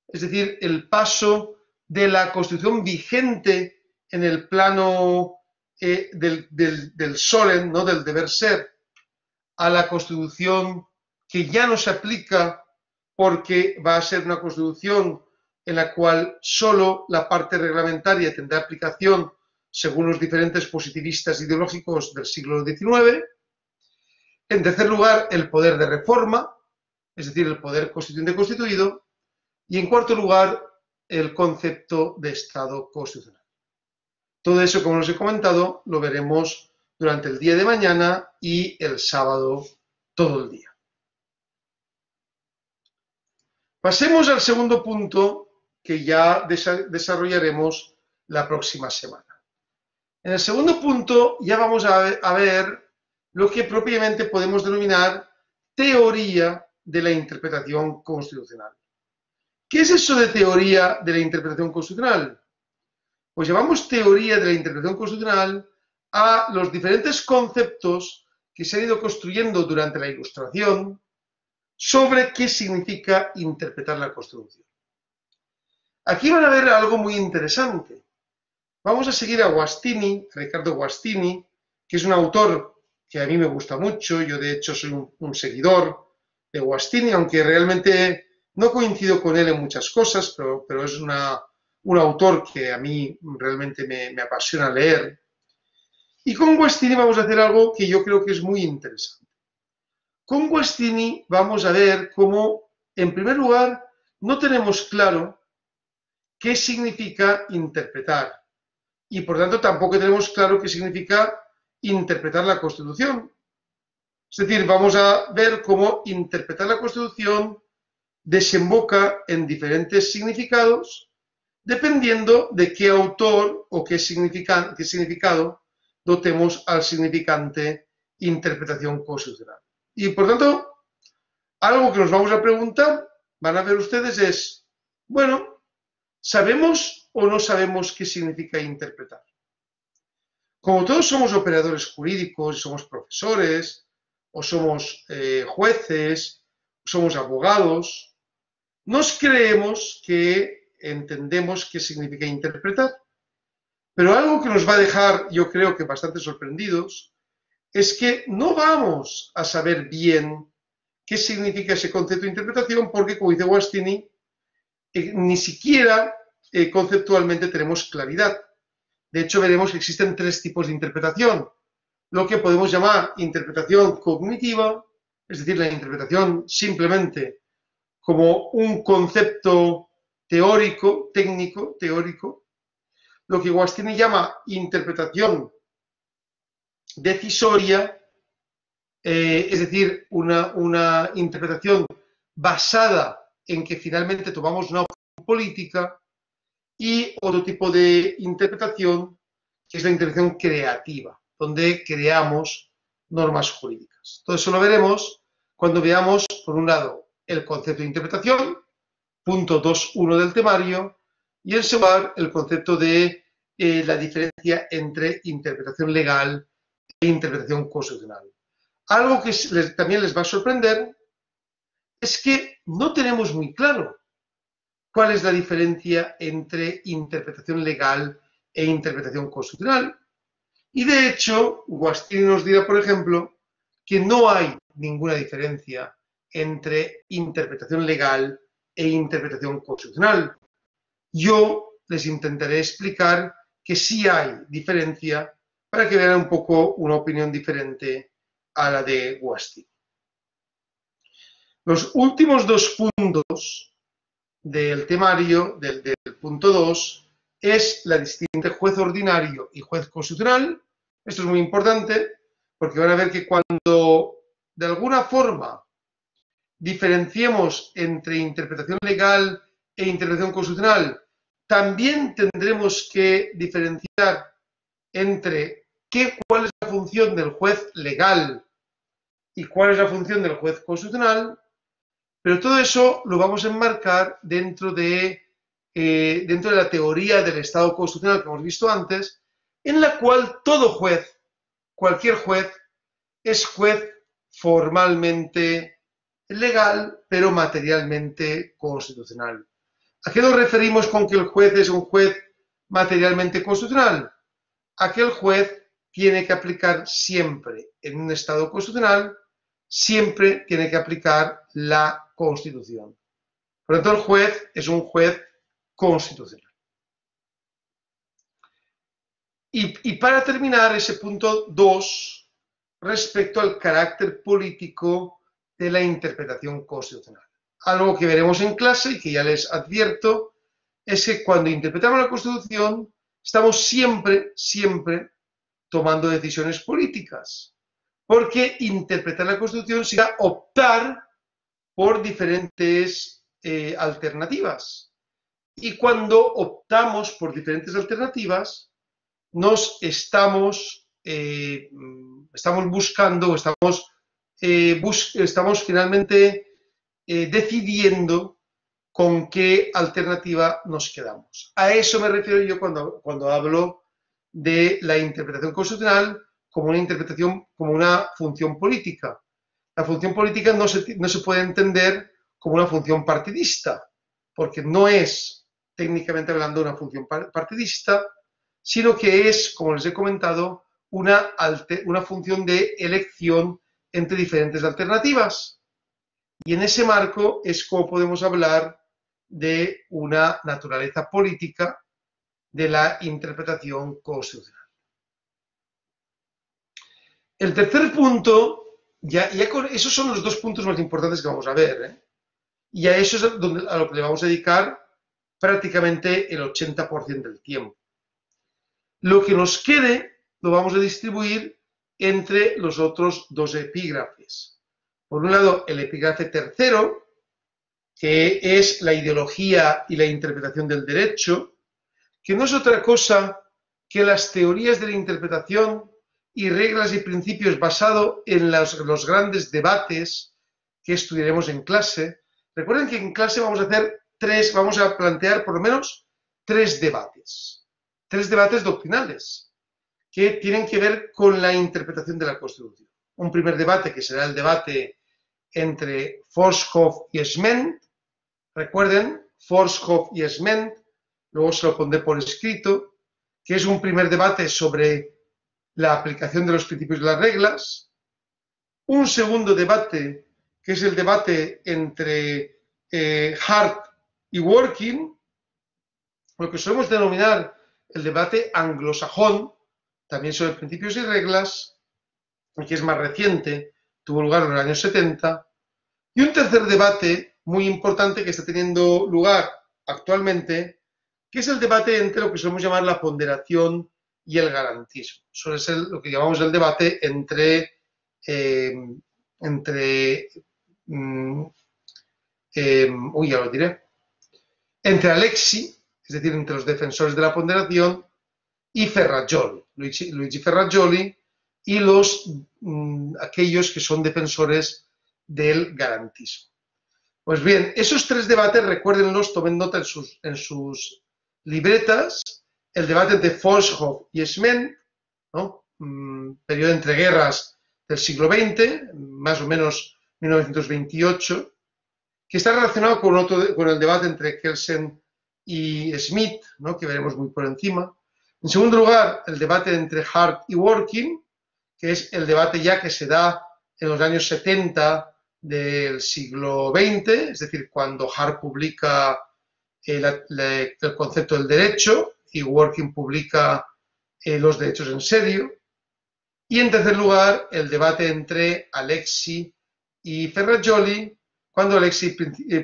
es decir, el paso de la Constitución vigente en el plano del solem, ¿no?, del deber ser, a la Constitución que ya no se aplica porque va a ser una Constitución en la cual solo la parte reglamentaria tendrá aplicación según los diferentes positivistas ideológicos del siglo XIX. En tercer lugar, el poder de reforma, es decir, el poder constituyente constituido. Y en cuarto lugar, el concepto de Estado constitucional. Todo eso, como os he comentado, lo veremos durante el día de mañana y el sábado todo el día. Pasemos al segundo punto que ya desarrollaremos la próxima semana. En el segundo punto ya vamos a ver lo que propiamente podemos denominar teoría de la interpretación constitucional. ¿Qué es eso de teoría de la interpretación constitucional? Pues llamamos teoría de la interpretación constitucional a los diferentes conceptos que se han ido construyendo durante la Ilustración sobre qué significa interpretar la Constitución. Aquí van a ver algo muy interesante. Vamos a seguir a Guastini, a Ricardo Guastini, que es un autor que a mí me gusta mucho. Yo, de hecho, soy un seguidor de Guastini, aunque realmente no coincido con él en muchas cosas, pero es un autor que a mí realmente me apasiona leer. Y con Guastini vamos a hacer algo que yo creo que es muy interesante. Con Guastini vamos a ver cómo, en primer lugar, no tenemos claro qué significa interpretar. Y por tanto tampoco tenemos claro qué significa interpretar la Constitución. Es decir, vamos a ver cómo interpretar la Constitución desemboca en diferentes significados dependiendo de qué autor o qué significado dotemos al significante interpretación constitucional. Y por tanto, algo que nos vamos a preguntar, van a ver ustedes, es, bueno, ¿sabemos o no sabemos qué significa interpretar? Como todos somos operadores jurídicos, somos profesores, o somos jueces, somos abogados, nos creemos que entendemos qué significa interpretar. Pero algo que nos va a dejar, yo creo que bastante sorprendidos, es que no vamos a saber bien qué significa ese concepto de interpretación porque, como dice Guastini, ni siquiera conceptualmente tenemos claridad. De hecho, veremos que existen tres tipos de interpretación. Lo que podemos llamar interpretación cognitiva, es decir, la interpretación simplemente como un concepto teórico, técnico, teórico. Lo que Guastini llama interpretación decisoria, es decir, una interpretación basada en que finalmente tomamos una opción política, y otro tipo de interpretación, que es la interpretación creativa, donde creamos normas jurídicas. Todo eso lo veremos cuando veamos, por un lado, el concepto de interpretación, punto 2.1 del temario, y en segundo lugar, el concepto de la diferencia entre interpretación legal e interpretación constitucional. Algo que también les va a sorprender es que no tenemos muy claro cuál es la diferencia entre interpretación legal e interpretación constitucional. Y de hecho, Guastini nos dirá, por ejemplo, que no hay ninguna diferencia entre interpretación legal e interpretación constitucional. Yo les intentaré explicar que sí hay diferencia para que vean un poco una opinión diferente a la de Guastini. Los últimos dos puntos del temario, del punto 2, es la distinción entre juez ordinario y juez constitucional. Esto es muy importante porque van a ver que cuando de alguna forma diferenciemos entre interpretación legal e interpretación constitucional, también tendremos que diferenciar entre cuál es la función del juez legal y cuál es la función del juez constitucional, pero todo eso lo vamos a enmarcar dentro de la teoría del Estado constitucional que hemos visto antes, en la cual todo juez, cualquier juez, es juez formalmente legal, pero materialmente constitucional. ¿A qué nos referimos con que el juez es un juez materialmente constitucional? A que el juez tiene que aplicar siempre, en un Estado constitucional, siempre tiene que aplicar la Constitución. Por lo tanto, el juez es un juez constitucional. Y para terminar, ese punto 2, respecto al carácter político de la interpretación constitucional. Algo que veremos en clase y que ya les advierto, es que cuando interpretamos la Constitución, estamos siempre tomando decisiones políticas, porque interpretar la Constitución será optar por diferentes alternativas. Y cuando optamos por diferentes alternativas, nos estamos buscando, estamos finalmente decidiendo con qué alternativa nos quedamos. A eso me refiero yo cuando hablo de la interpretación constitucional como una interpretación, como una función política. La función política no se puede entender como una función partidista, porque no es, técnicamente hablando, una función partidista, sino que es, como les he comentado, una función de elección entre diferentes alternativas. Y en ese marco es como podemos hablar de una naturaleza política de la interpretación constitucional. El tercer punto, esos son los dos puntos más importantes que vamos a ver, y a eso es a lo que le vamos a dedicar prácticamente el 80% del tiempo. Lo que nos quede lo vamos a distribuir entre los otros dos epígrafes. Por un lado, el epígrafe tercero, que es la ideología y la interpretación del derecho, que no es otra cosa que las teorías de la interpretación y reglas y principios basados en los grandes debates que estudiaremos en clase. Recuerden que en clase vamos a plantear por lo menos tres debates doctrinales que tienen que ver con la interpretación de la Constitución. Un primer debate que será el debate entre Forshoff y Schment. Recuerden, Forshoff y Schment, luego se lo pondré por escrito, que es un primer debate sobre la aplicación de los principios de las reglas. Un segundo debate, que es el debate entre Hart y Working, lo que solemos denominar el debate anglosajón, también sobre principios y reglas, que es más reciente, tuvo lugar en los años 70. Y un tercer debate muy importante que está teniendo lugar actualmente, que es el debate entre lo que solemos llamar la ponderación y el garantismo. Suele ser lo que llamamos el debate entre Alexi, es decir, entre los defensores de la ponderación, y Ferrajoli, Luigi Ferrajoli, y aquellos que son defensores del garantismo. Pues bien, esos tres debates, recuérdenlos, tomen nota en sus libretas. El debate entre Volkshof y Esment, ¿no? Periodo entre guerras del siglo XX, más o menos 1928, que está relacionado con el debate entre Kelsen y Smith, ¿no? Que veremos muy por encima. En segundo lugar, el debate entre Hart y Working, que es el debate ya que se da en los años 70 del siglo XX, es decir, cuando Hart publica el concepto del derecho y Working publica los derechos en serio. Y en tercer lugar, el debate entre Alexi y Ferrajoli, cuando Alexi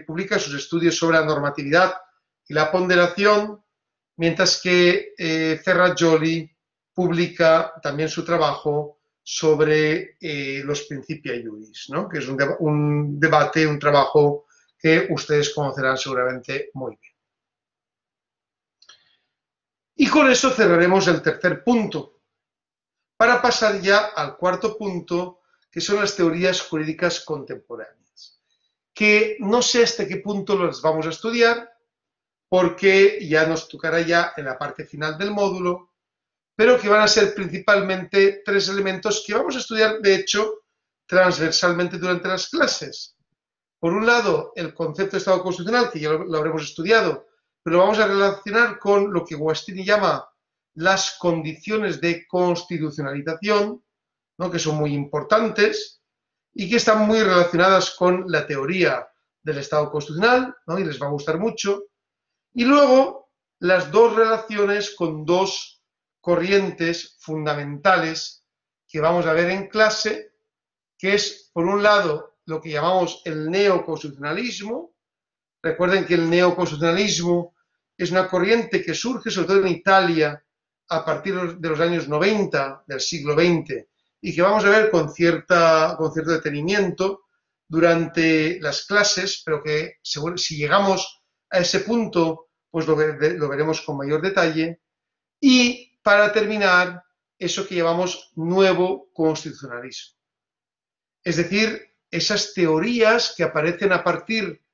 publica sus estudios sobre la normatividad y la ponderación, mientras que Ferrajoli publica también su trabajo sobre los Principia Iuris, ¿no? Que es un debate, un trabajo que ustedes conocerán seguramente muy bien. Y con eso cerraremos el tercer punto, para pasar ya al cuarto punto, que son las teorías jurídicas contemporáneas, que no sé hasta qué punto las vamos a estudiar, porque ya nos tocará ya en la parte final del módulo, pero que van a ser principalmente tres elementos que vamos a estudiar, de hecho, transversalmente durante las clases. Por un lado, el concepto de Estado constitucional, que ya lo habremos estudiado, pero lo vamos a relacionar con lo que Guastini llama las condiciones de constitucionalización, ¿no? Que son muy importantes y que están muy relacionadas con la teoría del Estado constitucional, ¿no? Y les va a gustar mucho. Y luego, las dos relaciones con dos corrientes fundamentales que vamos a ver en clase, que es, por un lado, lo que llamamos el neoconstitucionalismo. Recuerden que el neoconstitucionalismo es una corriente que surge sobre todo en Italia a partir de los años 90 del siglo XX y que vamos a ver con cierto detenimiento durante las clases, pero que si llegamos a ese punto, pues lo veremos con mayor detalle. Y para terminar, eso que llamamos nuevo constitucionalismo. Es decir, esas teorías que aparecen a partir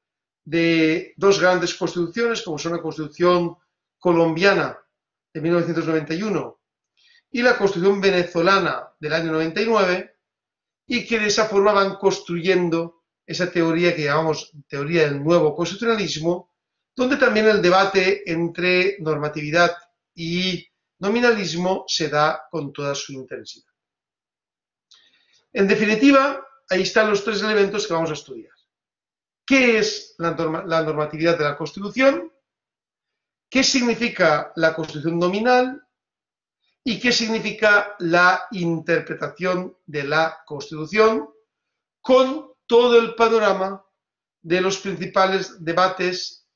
de dos grandes constituciones, como son la Constitución colombiana de 1991 y la Constitución venezolana del año 99, y que de esa forma van construyendo esa teoría que llamamos teoría del nuevo constitucionalismo, donde también el debate entre normatividad y nominalismo se da con toda su intensidad. En definitiva, ahí están los tres elementos que vamos a estudiar. ¿Qué es la normatividad de la Constitución? ¿Qué significa la Constitución nominal? ¿Y qué significa la interpretación de la Constitución? Con todo el panorama de los principales debates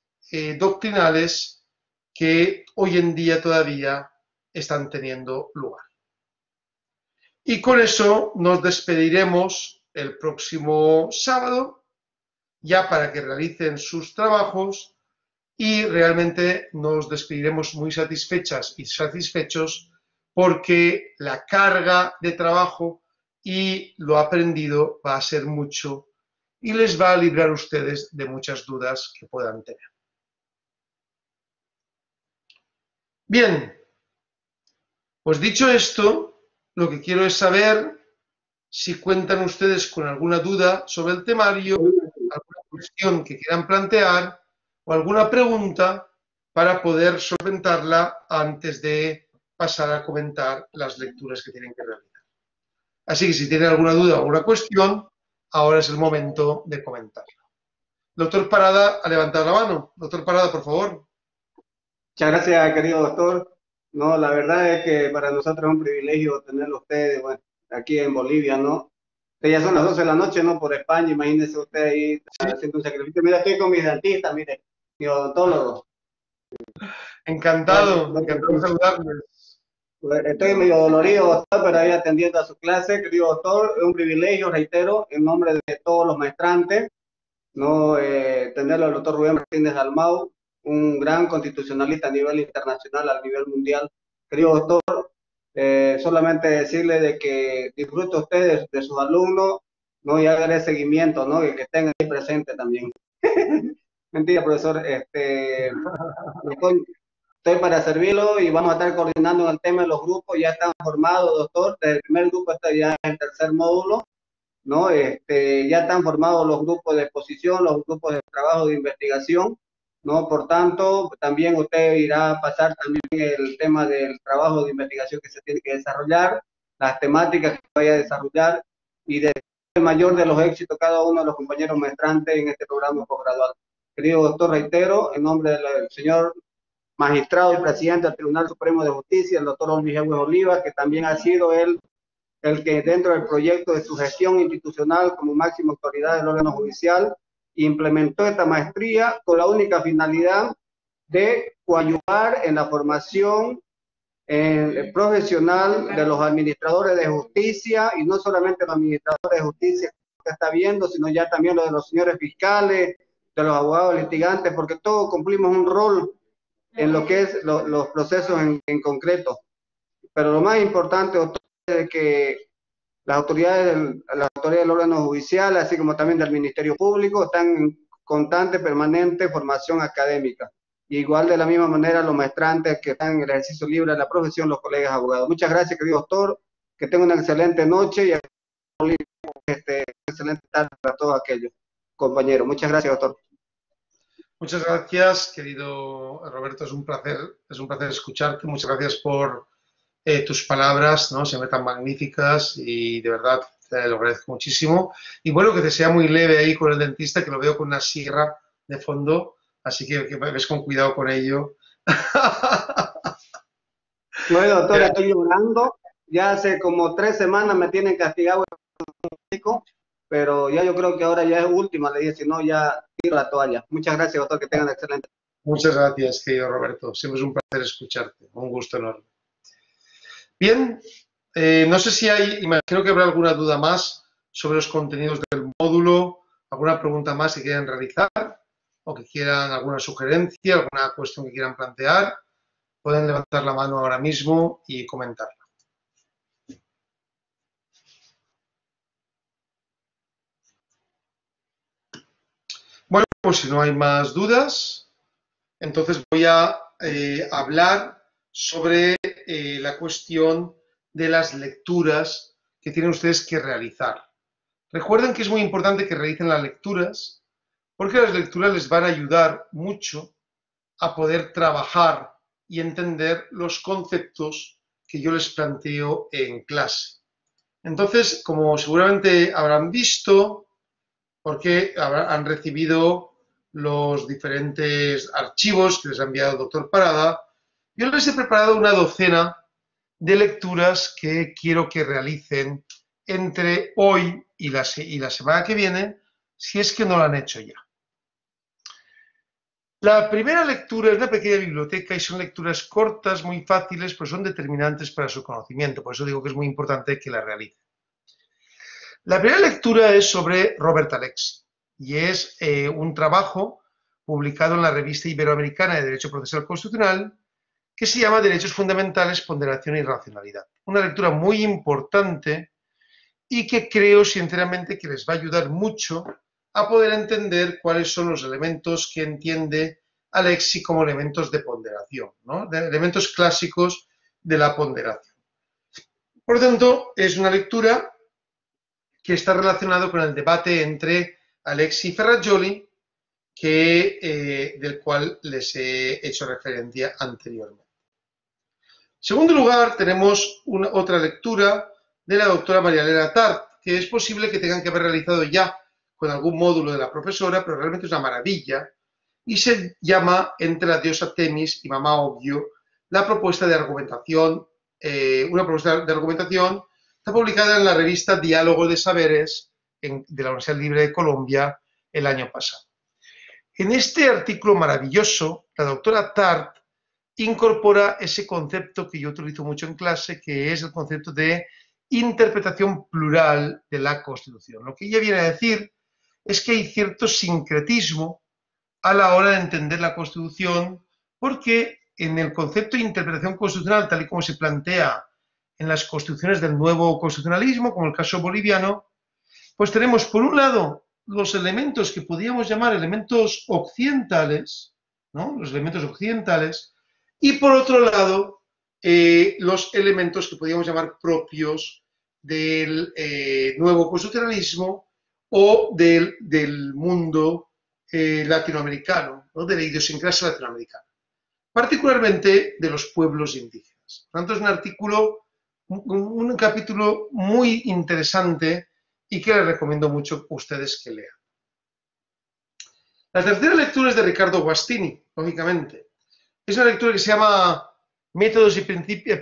doctrinales que hoy en día todavía están teniendo lugar. Y con eso nos despediremos el próximo sábado, ya para que realicen sus trabajos, y realmente nos despediremos muy satisfechas y satisfechos porque la carga de trabajo y lo aprendido va a ser mucho y les va a librar a ustedes de muchas dudas que puedan tener. Bien, pues dicho esto, lo que quiero es saber si cuentan ustedes con alguna duda sobre el temario, alguna cuestión que quieran plantear o alguna pregunta para poder solventarla antes de pasar a comentar las lecturas que tienen que realizar. Así que si tienen alguna duda o alguna cuestión, ahora es el momento de comentarla. Doctor Parada ha levantado la mano. Doctor Parada, por favor. Muchas gracias, querido doctor. No, la verdad es que para nosotros es un privilegio tenerlo ustedes, bueno, aquí en Bolivia, ¿no? Que ya son las 12 de la noche, ¿no? Por España, imagínense usted ahí haciendo un sacrificio. Mira, estoy con mis dentistas, mire, mi odontólogo. Encantado, encantado de saludarles. Estoy medio dolorido, doctor, pero ahí atendiendo a su clase, querido doctor. Es un privilegio, reitero, en nombre de todos los maestrantes, ¿no? Tenerlo al doctor Rubén Martínez Dalmau, un gran constitucionalista a nivel internacional, a nivel mundial. Querido doctor, solamente decirle de que disfrute usted de sus alumnos, ¿no? Y hágale seguimiento, ¿no? Y que estén ahí presente también. Mentira, profesor. Estoy para servirlo y vamos a estar coordinando en el tema de los grupos. Ya están formados, doctor. Desde el primer grupo hasta ya en el tercer módulo, ¿no? Ya están formados los grupos de exposición, los grupos de trabajo de investigación, ¿no? Por tanto, también usted irá a pasar también el tema del trabajo de investigación que se tiene que desarrollar, las temáticas que vaya a desarrollar y de el mayor de los éxitos cada uno de los compañeros maestrantes en este programa posgradual. Querido doctor, reitero, en nombre del señor magistrado y presidente del Tribunal Supremo de Justicia, el doctor Luis Oliva, que también ha sido el que dentro del proyecto de su gestión institucional como máxima autoridad del órgano judicial implementó esta maestría con la única finalidad de coadyuvar en la formación profesional de los administradores de justicia, y no solamente los administradores de justicia que está viendo, sino ya también los de los señores fiscales, de los abogados litigantes, porque todos cumplimos un rol en lo que es los procesos en concreto. Pero lo más importante, doctor, es que las autoridades del órgano judicial, así como también del Ministerio Público, están en constante, permanente formación académica. Y igual de la misma manera los maestrantes que están en el ejercicio libre de la profesión, los colegas abogados. Muchas gracias, querido doctor, que tenga una excelente noche y excelente tarde para todos aquellos compañeros. Muchas gracias, doctor. Muchas gracias, querido Roberto, es un placer escucharte. Muchas gracias por tus palabras, ¿no? Siempre tan magníficas y de verdad te lo agradezco muchísimo. Y bueno, que te sea muy leve ahí con el dentista, que lo veo con una sierra de fondo, así que ves con cuidado con ello. Bueno, doctor, estoy llorando. Ya hace como 3 semanas me tienen castigado, pero ya yo creo que ahora ya es última, le dije, si no ya tiro la toalla. Muchas gracias, doctor, que tengan excelente. Muchas gracias, querido Roberto. Siempre es un placer escucharte, un gusto enorme. Bien, no sé si imagino que habrá alguna duda más sobre los contenidos del módulo, alguna pregunta más que quieran realizar o que quieran alguna sugerencia, alguna cuestión que quieran plantear. Pueden levantar la mano ahora mismo y comentarla. Bueno, pues si no hay más dudas, entonces voy a hablar sobre la cuestión de las lecturas que tienen ustedes que realizar. Recuerden que es muy importante que realicen las lecturas, porque las lecturas les van a ayudar mucho a poder trabajar y entender los conceptos que yo les planteo en clase. Entonces, como seguramente habrán visto, porque han recibido los diferentes archivos que les ha enviado el doctor Parada, yo les he preparado una docena de lecturas que quiero que realicen entre hoy y la semana que viene, si es que no lo han hecho ya. La primera lectura es una pequeña biblioteca y son lecturas cortas, muy fáciles, pero son determinantes para su conocimiento. Por eso digo que es muy importante que la realicen. La primera lectura es sobre Robert Alexi y es un trabajo publicado en la Revista Iberoamericana de Derecho Procesal Constitucional que se llama Derechos Fundamentales, Ponderación y Racionalidad. Una lectura muy importante y que creo sinceramente que les va a ayudar mucho a poder entender cuáles son los elementos que entiende Alexi como elementos de ponderación, ¿no? De elementos clásicos de la ponderación. Por lo tanto, es una lectura que está relacionado con el debate entre Alexi y Ferrajoli, del cual les he hecho referencia anteriormente. En segundo lugar, tenemos otra lectura de la doctora María Elena Tart, que es posible que tengan que haber realizado ya con algún módulo de la profesora, pero realmente es una maravilla, y se llama Entre la diosa Temis y Mamá Obvio, la propuesta de argumentación, una propuesta de argumentación. Está publicada en la revista Diálogo de Saberes de la Universidad Libre de Colombia el año pasado. En este artículo maravilloso, la doctora Tart incorpora ese concepto que yo utilizo mucho en clase, que es el concepto de interpretación plural de la Constitución. Lo que ella viene a decir es que hay cierto sincretismo a la hora de entender la Constitución, porque en el concepto de interpretación constitucional, tal y como se plantea en las constituciones del nuevo constitucionalismo, como el caso boliviano, pues tenemos por un lado los elementos que podríamos llamar elementos occidentales, ¿no? Los elementos occidentales, y por otro lado los elementos que podríamos llamar propios del nuevo constitucionalismo o del mundo latinoamericano, ¿no? De la idiosincrasia latinoamericana, particularmente de los pueblos indígenas. Por tanto, es un artículo, un capítulo muy interesante y que les recomiendo mucho a ustedes que lean. La tercera lectura es de Ricardo Guastini, lógicamente. Es una lectura que se llama Métodos y Principios,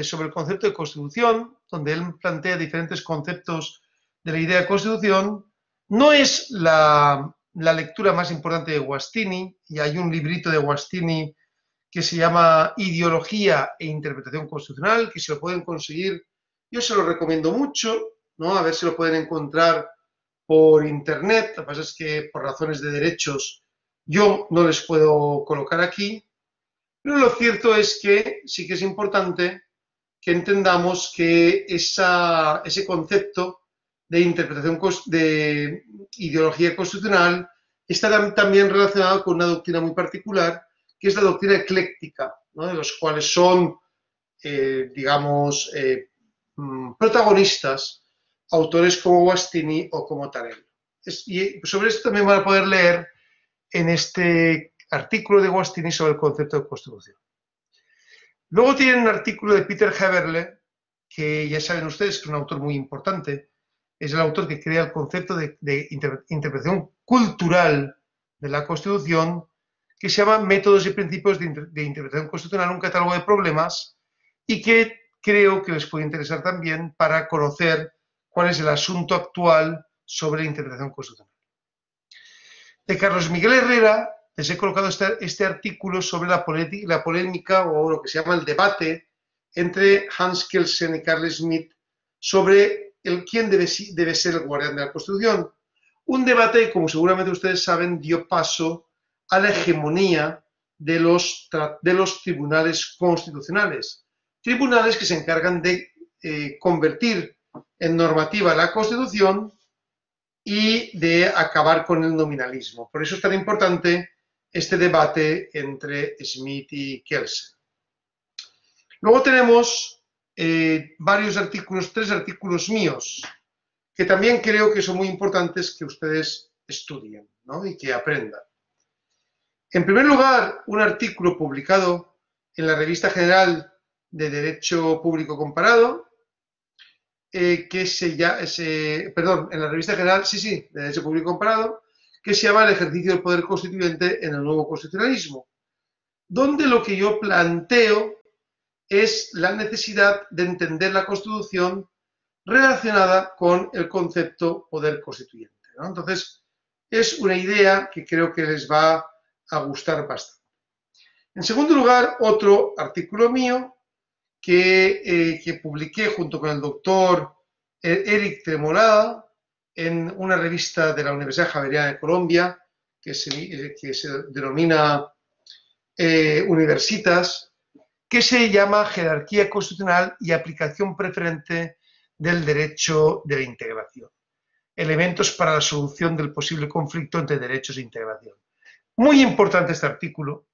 sobre el concepto de Constitución, donde él plantea diferentes conceptos de la idea de Constitución. No es la lectura más importante de Guastini, y hay un librito de Guastini que se llama Ideología e Interpretación Constitucional, que si lo pueden conseguir, yo se lo recomiendo mucho, ¿no? A ver si lo pueden encontrar por internet. Lo que pasa es que por razones de derechos yo no les puedo colocar aquí, pero lo cierto es que sí que es importante que entendamos que ese concepto de interpretación de ideología constitucional está también relacionado con una doctrina muy particular, que es la doctrina ecléctica, ¿no? De los cuales son, protagonistas autores como Guastini o como Tarello. Y sobre esto también van a poder leer en este artículo de Guastini sobre el concepto de Constitución. Luego tienen un artículo de Peter Heberle, que ya saben ustedes que es un autor muy importante, es el autor que crea el concepto de interpretación cultural de la Constitución, que se llama Métodos y Principios de Interpretación Constitucional, un catálogo de problemas, y que creo que les puede interesar también para conocer cuál es el asunto actual sobre la interpretación constitucional. De Carlos Miguel Herrera les he colocado este artículo sobre la polémica o lo que se llama el debate entre Hans Kelsen y Carl Schmitt sobre quién debe ser el guardián de la Constitución. Un debate que, como seguramente ustedes saben, dio paso a la hegemonía de los tribunales constitucionales. Tribunales que se encargan de convertir en normativa la Constitución y de acabar con el nominalismo. Por eso es tan importante este debate entre Schmitt y Kelsen. Luego tenemos varios artículos, 3 artículos míos, que también creo que son muy importantes que ustedes estudien, ¿no? Y que aprendan. En primer lugar, un artículo publicado en la Revista General de Derecho Público Comparado, en la Revista General, de Derecho Público Comparado, que se llama El ejercicio del poder constituyente en el nuevo constitucionalismo, donde lo que yo planteo es la necesidad de entender la Constitución relacionada con el concepto poder constituyente, ¿no? Entonces, es una idea que creo que les va a gustar bastante. En segundo lugar, otro artículo mío que publiqué junto con el doctor Eric Tremolada en una revista de la Universidad Javeriana de Colombia que se denomina Universitas, que se llama Jerarquía Constitucional y Aplicación Preferente del Derecho de la Integración. Elementos para la solución del posible conflicto entre derechos e integración. Muy importante este artículo,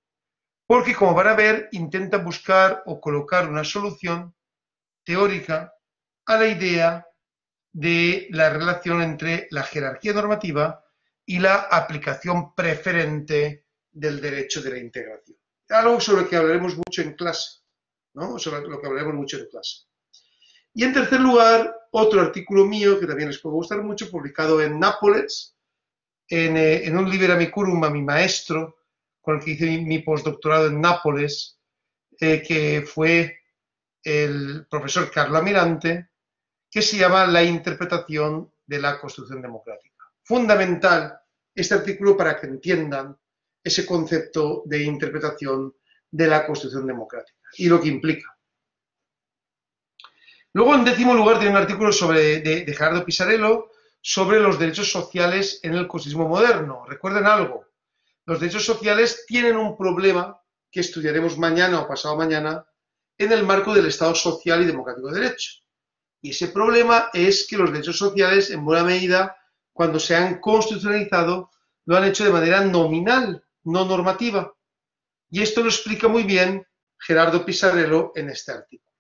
porque como van a ver, intenta buscar o colocar una solución teórica a la idea de la relación entre la jerarquía normativa y la aplicación preferente del derecho de la integración. Algo sobre lo que hablaremos mucho en clase, ¿no? Sobre lo que hablaremos mucho en clase. Y en tercer lugar, otro artículo mío que también les puede gustar mucho, publicado en Nápoles, en un libro amicurum a mi maestro, con el que hice mi postdoctorado en Nápoles, que fue el profesor Carlo Almirante, que se llama La interpretación de la Constitución democrática. Fundamental este artículo para que entiendan ese concepto de interpretación de la Constitución democrática y lo que implica. Luego, en décimo lugar, tiene un artículo de Gerardo Pisarello sobre los derechos sociales en el constitucionalismo moderno. Recuerden algo, los derechos sociales tienen un problema que estudiaremos mañana o pasado mañana en el marco del Estado social y democrático de derecho. Y ese problema es que los derechos sociales, en buena medida, cuando se han constitucionalizado, lo han hecho de manera nominal, no normativa. Y esto lo explica muy bien Gerardo Pisarello en este artículo.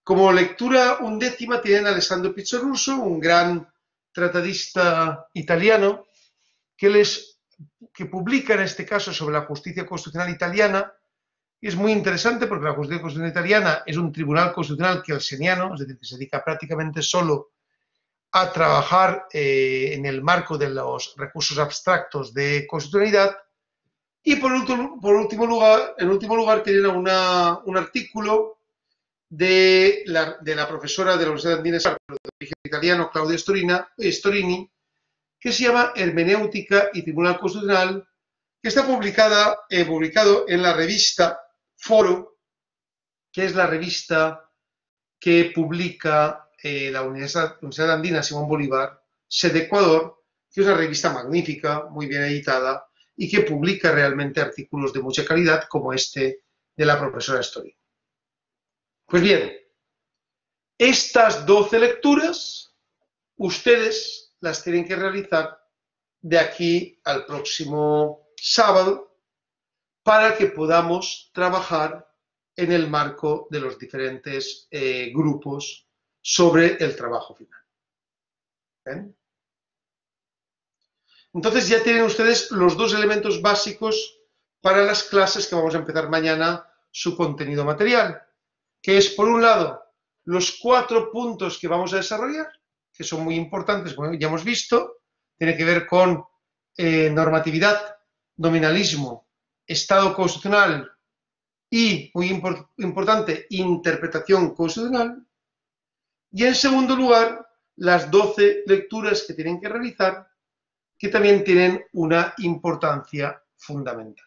Como lectura undécima tienen a Alessandro Pizzarusso, un gran tratadista italiano, que publica en este caso sobre la justicia constitucional italiana. Es muy interesante porque la justicia constitucional italiana es un tribunal constitucional kelseniano, es decir, que se dedica prácticamente solo a trabajar en el marco de los recursos abstractos de constitucionalidad. Y en último lugar tienen un artículo de la profesora de la Universidad Andina de origen italiano, Claudia Storini, que se llama Hermenéutica y Tribunal Constitucional, que está publicado en la revista Foro, que es la revista que publica la Universidad Andina Simón Bolívar, sede Ecuador, que es una revista magnífica, muy bien editada, y que publica realmente artículos de mucha calidad, como este de la profesora Storini. Pues bien, estas 12 lecturas, ustedes las tienen que realizar de aquí al próximo sábado para que podamos trabajar en el marco de los diferentes grupos sobre el trabajo final. ¿Ven? Entonces ya tienen ustedes los dos elementos básicos para las clases que vamos a empezar mañana, su contenido material, que es, por un lado, los 4 puntos que vamos a desarrollar, que son muy importantes, como ya hemos visto, tiene que ver con normatividad, nominalismo, Estado constitucional y, muy importante, interpretación constitucional. Y en segundo lugar, las 12 lecturas que tienen que realizar, que también tienen una importancia fundamental.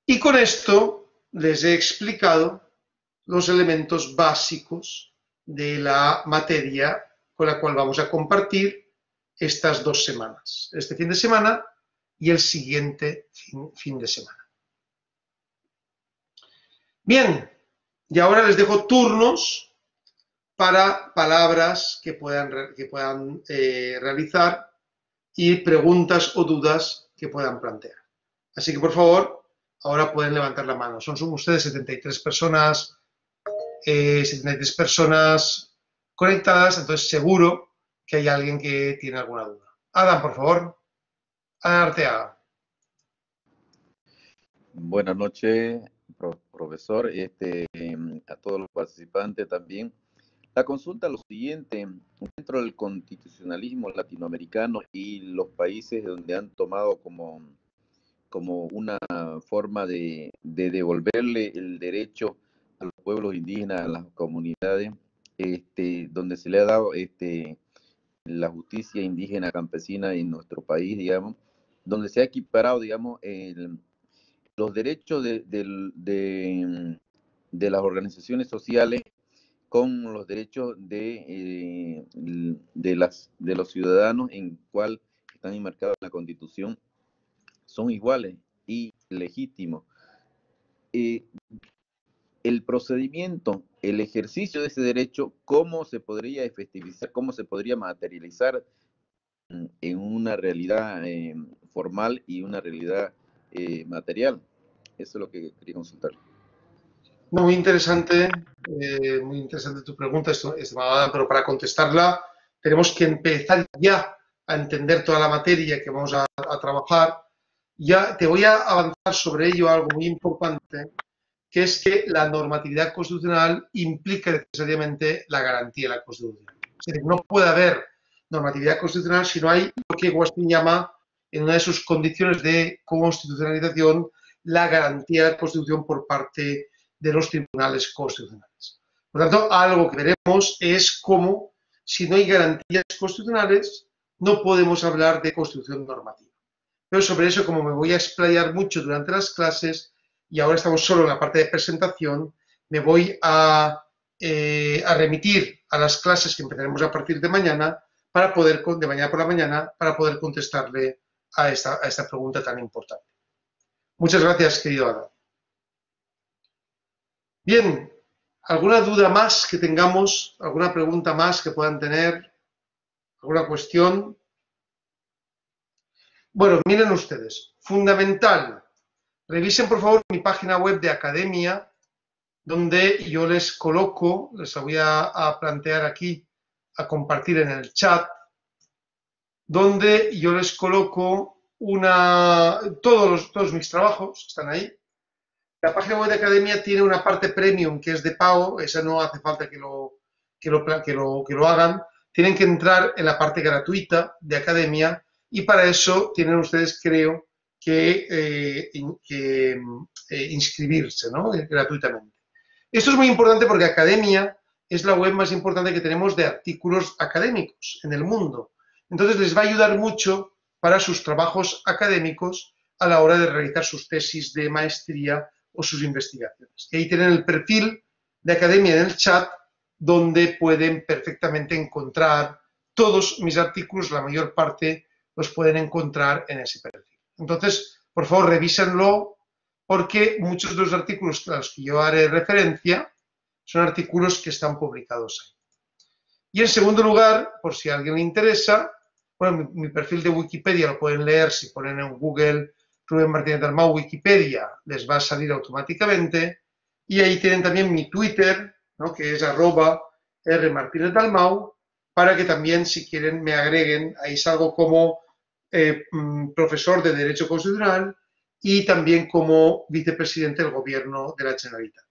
Y con esto les he explicado los elementos básicos de la materia con la cual vamos a compartir estas 2 semanas, este fin de semana y el siguiente fin de semana. Bien, y ahora les dejo turnos para palabras que puedan realizar y preguntas o dudas que puedan plantear. Así que, por favor, ahora pueden levantar la mano. Son ustedes 73 personas, 73 personas conectadas, entonces seguro que hay alguien que tiene alguna duda. Adam, por favor. Adam Arteaga. Buenas noches, profesor, a todos los participantes también. La consulta es lo siguiente: dentro del constitucionalismo latinoamericano y los países donde han tomado como una forma de devolverle el derecho a los pueblos indígenas, a las comunidades, donde se le ha dado la justicia indígena campesina en nuestro país, digamos, donde se ha equiparado, digamos, los derechos de las organizaciones sociales con los derechos de los ciudadanos, en cual están enmarcados en la Constitución, son iguales y legítimos. El procedimiento, el ejercicio de ese derecho, ¿cómo se podría efectivizar, cómo se podría materializar en una realidad formal y una realidad material? Eso es lo que quería consultar. Muy interesante tu pregunta, estimado Adam, pero para contestarla tenemos que empezar ya a entender toda la materia que vamos a trabajar. Ya te voy a avanzar sobre ello algo muy importante, que es que la normatividad constitucional implica necesariamente la garantía de la Constitución. Es decir, no puede haber normatividad constitucional si no hay lo que Guaspín llama, en una de sus condiciones de constitucionalización, la garantía de la Constitución por parte de los tribunales constitucionales. Por lo tanto, algo que veremos es cómo, si no hay garantías constitucionales, no podemos hablar de Constitución normativa. Pero sobre eso, como me voy a explayar mucho durante las clases, y ahora estamos solo en la parte de presentación, me voy a remitir a las clases que empezaremos a partir de mañana, de mañana por la mañana, para poder contestarle a esta pregunta tan importante. Muchas gracias, querido Adam. Bien, ¿alguna duda más que tengamos? ¿Alguna pregunta más que puedan tener? ¿Alguna cuestión? Bueno, miren ustedes, fundamental, revisen por favor mi página web de academia, donde yo les coloco, les voy a plantear aquí, a compartir en el chat, donde yo les coloco todos mis trabajos, están ahí. La página web de academia tiene una parte premium que es de pago, esa no hace falta que lo hagan. Tienen que entrar en la parte gratuita de academia y para eso tienen ustedes, creo, que inscribirse, ¿no? Gratuitamente. Esto es muy importante porque academia es la web más importante que tenemos de artículos académicos en el mundo. Entonces les va a ayudar mucho para sus trabajos académicos a la hora de realizar sus tesis de maestría o sus investigaciones. Y ahí tienen el perfil de academia en el chat, donde pueden perfectamente encontrar todos mis artículos, la mayor parte los pueden encontrar en ese perfil. Entonces, por favor, revísenlo, porque muchos de los artículos a los que yo haré referencia son artículos que están publicados ahí. Y en segundo lugar, por si a alguien le interesa, bueno, mi perfil de Wikipedia lo pueden leer si ponen en Google Rubén Martínez Dalmau Wikipedia, les va a salir automáticamente. Y ahí tienen también mi Twitter, ¿no? Que es @rmartinez_dalmau, para que también, si quieren, me agreguen. Ahí salgo como profesor de Derecho Constitucional y también como vicepresidente del Gobierno de la Generalitat.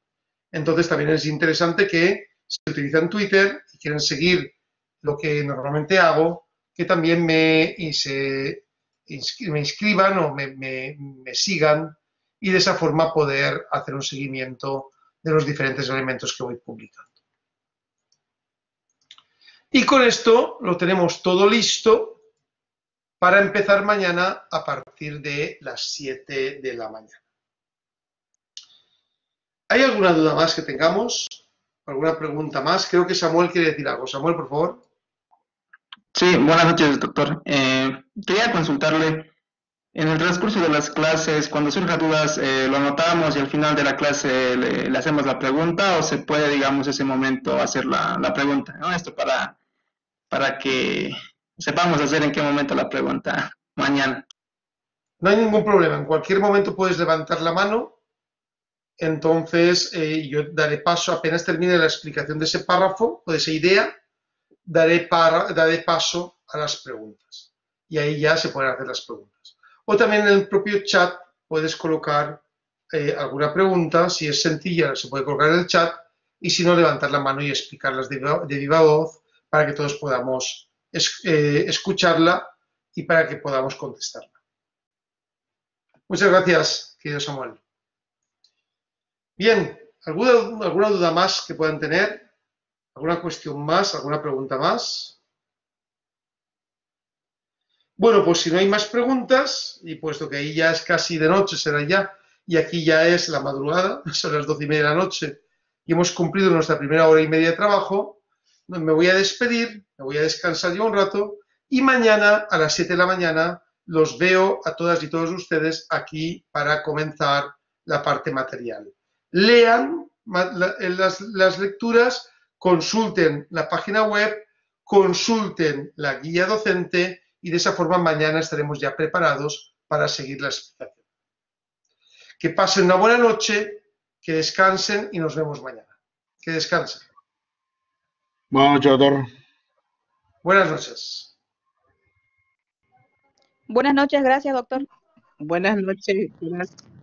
Entonces, también es interesante que, si utilizan Twitter y quieren seguir lo que normalmente hago, que también me inscriban o me sigan y de esa forma poder hacer un seguimiento de los diferentes elementos que voy publicando. Y con esto lo tenemos todo listo para empezar mañana a partir de las 7 de la mañana. ¿Hay alguna duda más que tengamos? ¿Alguna pregunta más? Creo que Samuel quiere decir algo. Samuel, por favor. Sí, buenas noches, doctor. Quería consultarle, en el transcurso de las clases, cuando surjan dudas, lo anotamos y al final de la clase le hacemos la pregunta, o se puede, digamos, ese momento hacer la pregunta, ¿no? Esto para que sepamos hacer en qué momento la pregunta mañana. No hay ningún problema. En cualquier momento puedes levantar la mano. Entonces, yo daré paso, apenas termine la explicación de ese párrafo o de esa idea, daré paso a las preguntas. Y ahí ya se pueden hacer las preguntas. O también en el propio chat puedes colocar alguna pregunta. Si es sencilla, se puede colocar en el chat. Y si no, levantar la mano y explicarlas de viva voz para que todos podamos escucharla y para que podamos contestarla. Muchas gracias, querido Samuel. Bien, ¿alguna duda más que puedan tener? ¿Alguna cuestión más? ¿Alguna pregunta más? Bueno, pues si no hay más preguntas, y puesto que ahí ya es casi de noche, será ya, y aquí ya es la madrugada, son las 12:30 de la noche, y hemos cumplido nuestra primera hora y media de trabajo, me voy a despedir, me voy a descansar yo un rato, y mañana a las 7 de la mañana los veo a todas y todos ustedes aquí para comenzar la parte material. Lean las lecturas, consulten la página web, consulten la guía docente y de esa forma mañana estaremos ya preparados para seguir la explicación. Que pasen una buena noche, que descansen y nos vemos mañana. Que descansen. Buenas noches, doctor. Buenas noches. Buenas noches, gracias, doctor. Buenas noches. Gracias.